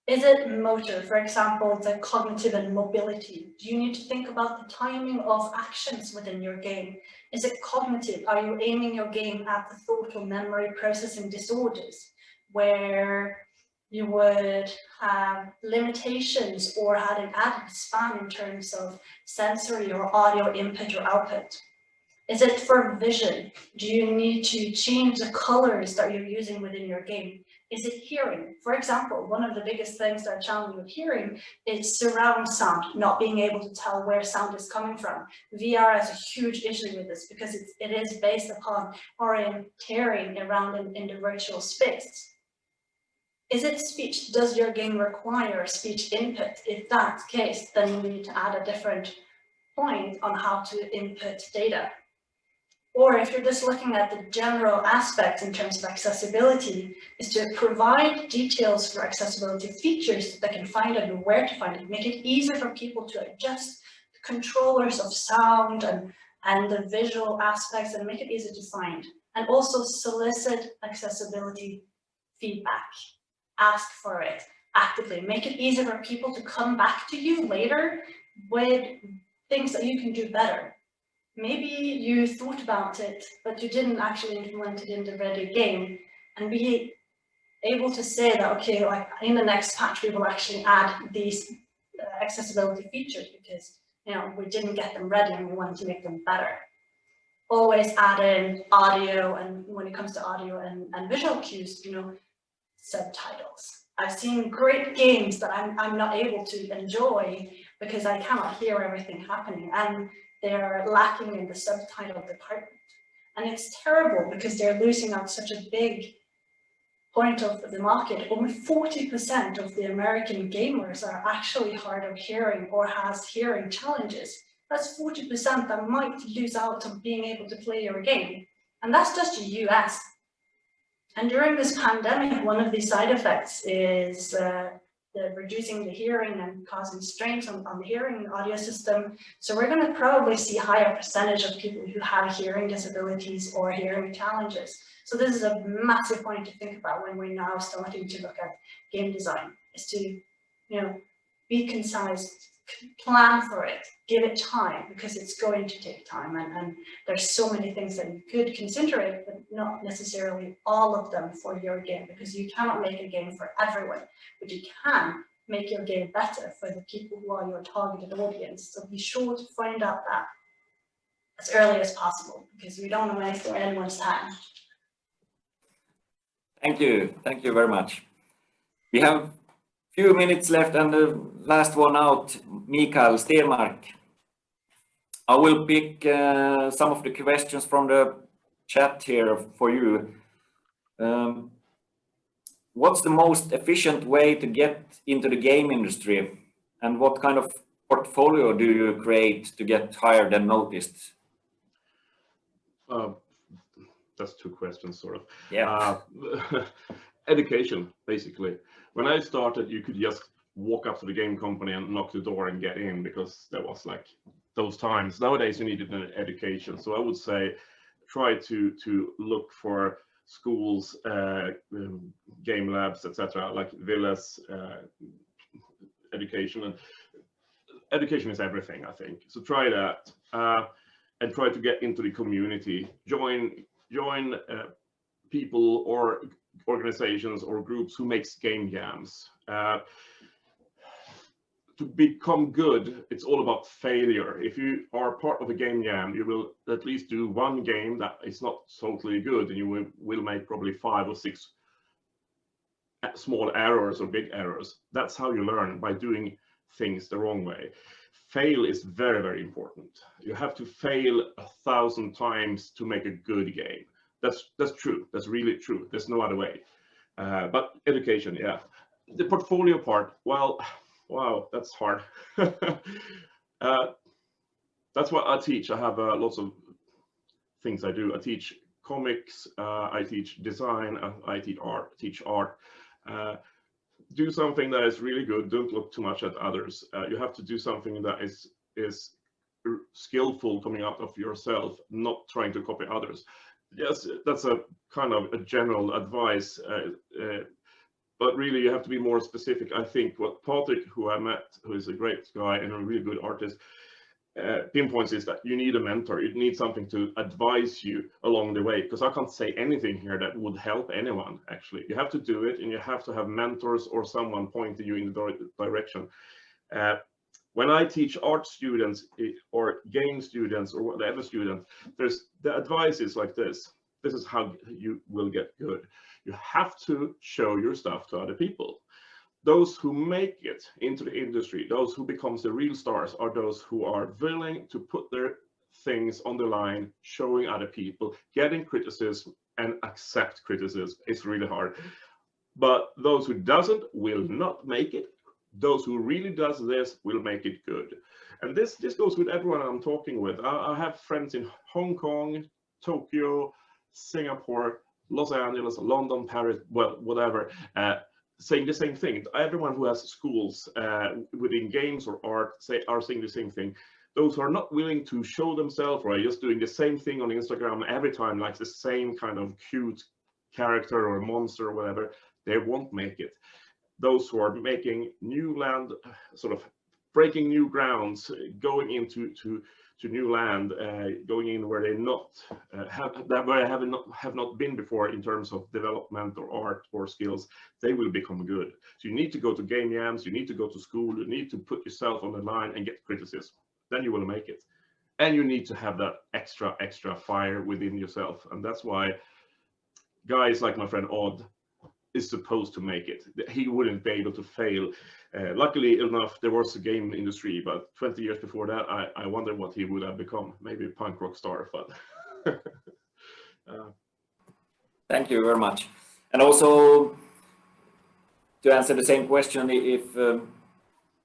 Is it motor, for example, the cognitive and mobility? Do you need to think about the timing of actions within your game? Is it cognitive? Are you aiming your game at the thought or memory processing disorders, where you would have limitations or had an added span in terms of sensory or audio input or output? Is it for vision? Do you need to change the colors that you're using within your game? Is it hearing? For example, one of the biggest things that are challenging with hearing is surround sound, not being able to tell where sound is coming from. VR has a huge issue with this because it is based upon orienteering around in the virtual space. Is it speech? Does your game require speech input? If that's the case, then you need to add a different point on how to input data. Or if you're just looking at the general aspects in terms of accessibility, is to provide details for accessibility features that they can find it and where to find it. Make it easier for people to adjust the controllers of sound and the visual aspects and make it easy to find. And also solicit accessibility feedback. Ask for it actively. Make it easier for people to come back to you later with things that you can do better. Maybe you thought about it, but you didn't actually implement it in the ready game, and be able to say that, okay, like in the next patch, we will actually add these accessibility features because, you know, we didn't get them ready and we want to make them better. Always add in audio, and when it comes to audio and visual cues, you know, subtitles. I've seen great games that I'm not able to enjoy because I cannot hear everything happening, and they're lacking in the subtitle department. And it's terrible because they're losing out such a big point of the market. Only 40% of the American gamers are actually hard of hearing or has hearing challenges. That's 40% that might lose out on being able to play your game. And that's just the US. And during this pandemic, one of the side effects is reducing the hearing and causing strains on the hearing audio system. So we're going to probably see a higher percentage of people who have hearing disabilities or hearing challenges. So this is a massive point to think about when we're now starting to look at game design, is to, you know, be concise, plan for it, give it time, because it's going to take time, and there's so many things that you could consider, but not necessarily all of them for your game, because you cannot make a game for everyone, but you can make your game better for the people who are your targeted audience. So be sure to find out that as early as possible, because we don't want to waste anyone's time. Thank you very much. We have few minutes left, and the last one out, Mikael Stenmark. I will pick some of the questions from the chat here for you. What's the most efficient way to get into the game industry, and what kind of portfolio do you create to get hired and noticed? That's two questions, sort of. Yeah. Education, basically. When I started, you could just walk up to the game company and knock the door and get in, because there was like those times. Nowadays, you needed an education. So I would say try to look for schools, game labs, etc., like villas, education. And education is everything, I think. So try that, and try to get into the community. Join people or organizations or groups who makes game jams. To become good, it's all about failure. If you are part of a game jam, you will at least do one game that is not totally good, and you will make probably 5 or 6 small errors or big errors. That's how you learn, by doing things the wrong way. Fail is very, very important. You have to fail 1,000 times to make a good game. That's true. That's really true. There's no other way. But education, yeah. The portfolio part, well, wow, that's hard. That's what I teach. I have lots of things I do. I teach comics, I teach design, I teach art. Do something that is really good. Don't look too much at others. You have to do something that is skillful, coming out of yourself, not trying to copy others. Yes, that's a kind of a general advice, but really you have to be more specific. I think what Patrik, who I met, who is a great guy and a really good artist, pinpoints is that you need a mentor. You need something to advise you along the way, because I can't say anything here that would help anyone, actually. You have to do it, and you have to have mentors or someone pointing you in the direction. When I teach art students or game students or whatever student, the advice is like this. this is how you will get good. You have to show your stuff to other people. Those who make it into the industry, those who becomes the real stars, are those who are willing to put their things on the line, showing other people, getting criticism and accept criticism. It's really hard. But those who doesn't will not make it. Those who really does this will make it good. And this goes with everyone I'm talking with. I have friends in Hong Kong, Tokyo, Singapore, Los Angeles, London, Paris, well, whatever, saying the same thing. Everyone who has schools within games or art are saying the same thing. Those who are not willing to show themselves or are just doing the same thing on Instagram every time, like the same kind of cute character or monster or whatever, they won't make it. Those who are making new land, sort of breaking new grounds, going into new land, going in where they have not been before in terms of development or art or skills, they will become good. So you need to go to game jams, you need to go to school, you need to put yourself on the line and get criticism. Then you will make it. And you need to have that extra fire within yourself. And that's why guys like my friend Odd is supposed to make it. He wouldn't be able to fail. Luckily enough, there was a game industry, but 20 years before that, I wonder what he would have become. Maybe a punk rock star, but. Thank you very much. And also, to answer the same question,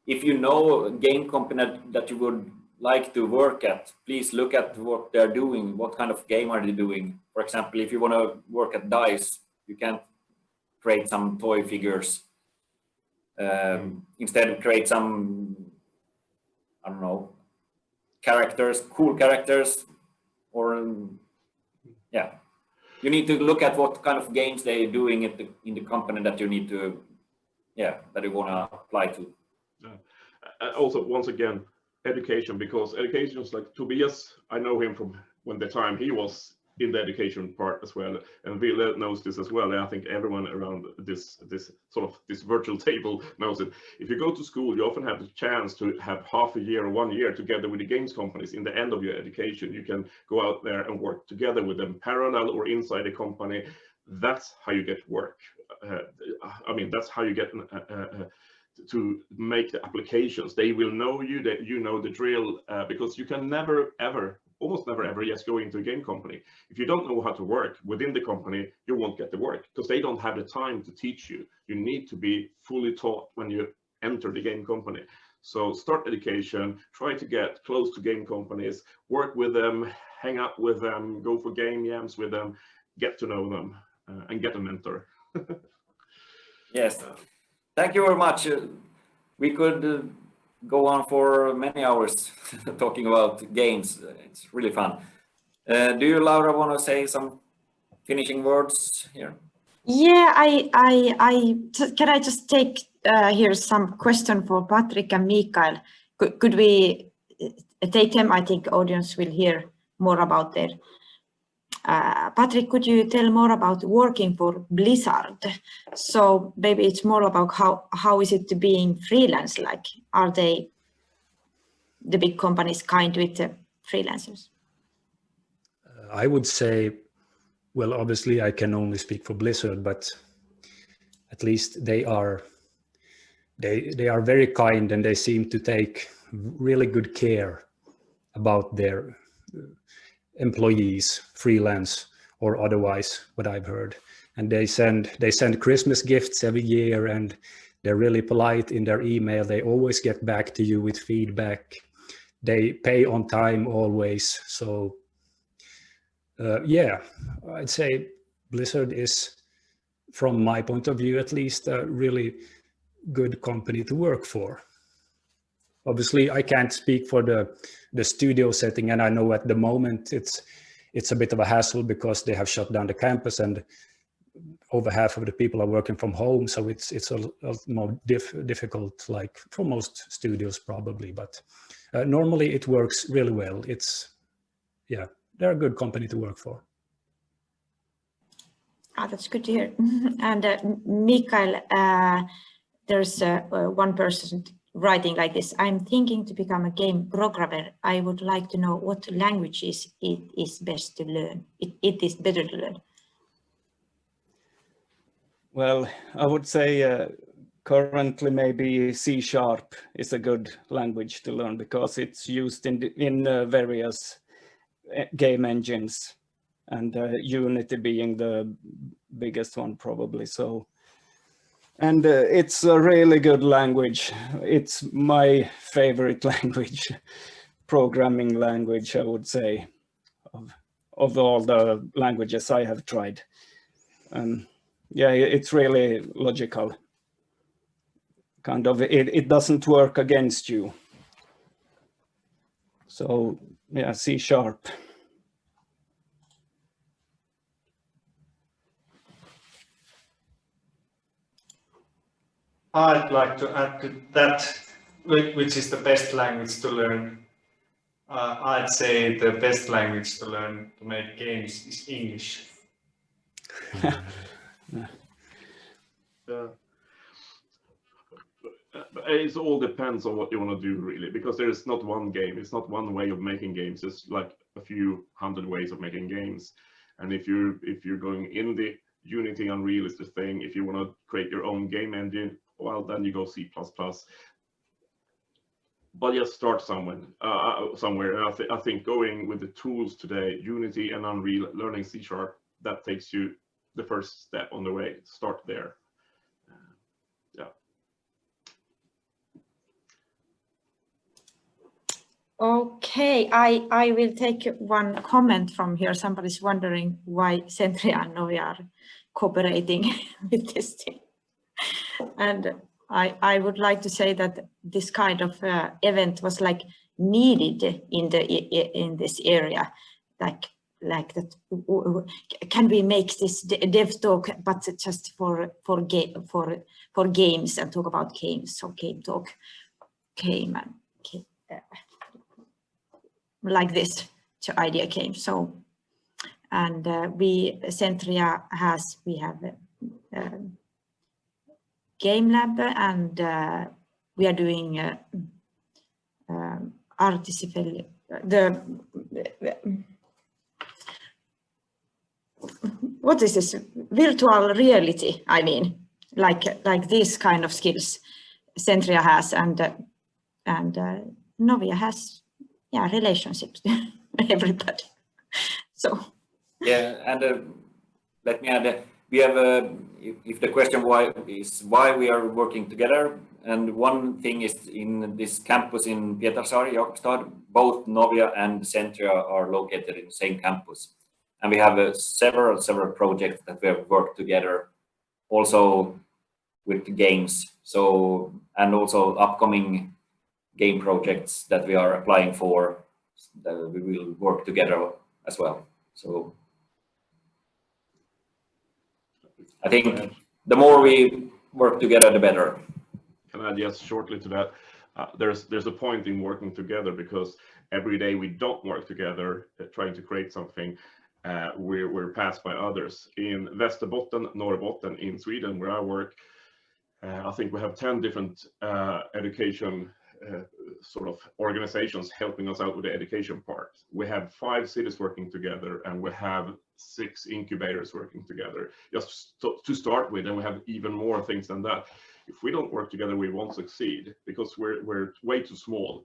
if you know a game company that you would like to work at, please look at what they're doing. What kind of game are they doing? For example, if you want to work at DICE, you can't create some toy figures. Instead, create some, I don't know, characters, cool characters, or yeah. You need to look at what kind of games they're doing in the company that you need to, that you want to apply to. Also, once again, education, because education is like Tobias. I know him from when the time he was in the education part as well, and Ville knows this as well. I think everyone around this virtual table knows it. If you go to school, you often have the chance to have half a year or 1 year together with the games companies. In the end of your education, you can go out there and work together with them, parallel or inside a company. That's how you get work. I mean, that's how you get to make the applications. They will know you, that you know the drill, because you can almost never ever just go into a game company. If you don't know how to work within the company, you won't get the work because they don't have the time to teach you. You need to be fully taught when you enter the game company. So start education, try to get close to game companies, work with them, hang out with them, go for game jams with them, get to know them, and get a mentor. Yes, thank you very much. We could go on for many hours talking about games. It's really fun. Do you, Laura, want to say some finishing words here? Yeah, can I just take here some question for Patrik and Mikael? Could we take them? I think audience will hear more about their. Patrik, could you tell more about working for Blizzard? So maybe it's more about how is it to being freelance? Like, are they the big companies kind with the freelancers? I would say, well, obviously I can only speak for Blizzard, but at least they are very kind, and they seem to take really good care about their employees, freelance or otherwise, what I've heard. And they send Christmas gifts every year, and they're really polite in their email. They always get back to you with feedback. They pay on time always. So yeah, I'd say Blizzard is, from my point of view at least, a really good company to work for. Obviously, I can't speak for the studio setting, and I know at the moment it's a bit of a hassle because they have shut down the campus and over half of the people are working from home. So it's a more difficult, like for most studios probably, but normally it works really well. They're a good company to work for. That's good to hear. And Mikael, there's one person writing like this. I'm thinking to become a game programmer. I would like to know what languages it is best to learn. It is better to learn. Well, I would say currently maybe C# is a good language to learn because it's used in various game engines, and Unity being the biggest one probably. So, and it's a really good language. It's my favorite language, programming language, I would say, of all the languages I have tried. Yeah, it's really logical. Kind of, it doesn't work against you. So yeah, C#. I'd like to add to that, which is the best language to learn. I'd say the best language to learn to make games is English. It all depends on what you want to do, really, because there is not one game. It's not one way of making games. It's like a few hundred ways of making games. And if you're going in the Unity, Unreal is the thing. If you want to create your own game engine, well, then you go C++. But just start somewhere. And I think going with the tools today, Unity and Unreal, learning C#, that takes you the first step on the way. Start there. Yeah. Okay, I will take one comment from here. Somebody's wondering why Centria and Novi are cooperating with this thing. And I would like to say that this kind of event was like needed in this area, like that. Can we make this DevTalk, but just for games and talk about games? So GameTalk came and like this idea came. So, and Centria we have game lab, and we are doing artificial what is this, virtual reality, I mean, like these kind of skills Centria has, and Novia has, yeah, relationships everybody. So yeah, and let me add, we have if the question why we are working together, and one thing is in this campus in Pietarsaari, Jakobstad, both Novia and Centria are located in the same campus, and we have several projects that we have worked together, also with the games. So, and also upcoming game projects that we are applying for, that we will work together as well. So I think the more we work together, the better. Can I just shortly to that? There's a point in working together, because every day we don't work together trying to create something, we're passed by others. In Västerbotten, Norrbotten, in Sweden, where I work, I think we have 10 different education sort of organizations helping us out with the education part. We have 5 cities working together, and we have 6 incubators working together, just to start with, and we have even more things than that. If we don't work together, we won't succeed, because we're way too small.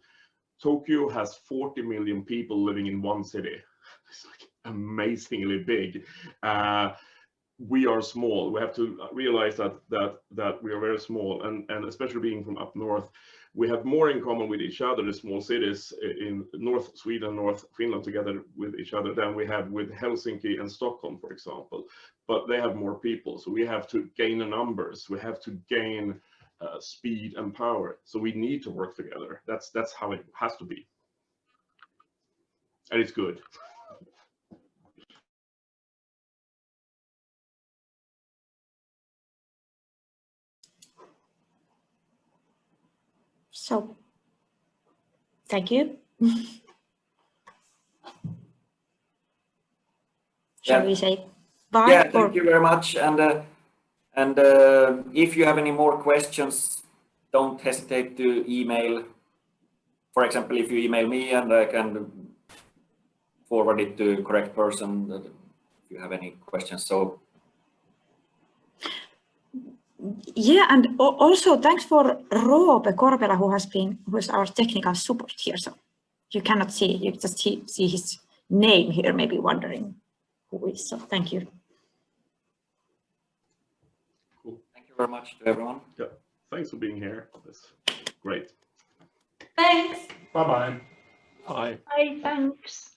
Tokyo has 40 million people living in one city. It's like amazingly big. We are small. We have to realize that we are very small, and especially being from up north, we have more in common with each other, the small cities in North Sweden, North Finland, together with each other, than we have with Helsinki and Stockholm, for example. But they have more people, so we have to gain the numbers. We have to gain speed and power. So we need to work together. That's how it has to be, and it's good. So, thank you. Shall we say bye? Yeah, thank you very much. And if you have any more questions, don't hesitate to email. For example, if you email me and I can forward it to the correct person if you have any questions. So yeah, and also thanks for Roope Korpela, who's our technical support here. So you cannot see, you just see his name here, maybe wondering who is. So thank you. Cool. thank you very much to everyone. Yeah. Thanks for being here. That's great. Thanks. Bye-bye. Bye. Bye, thanks.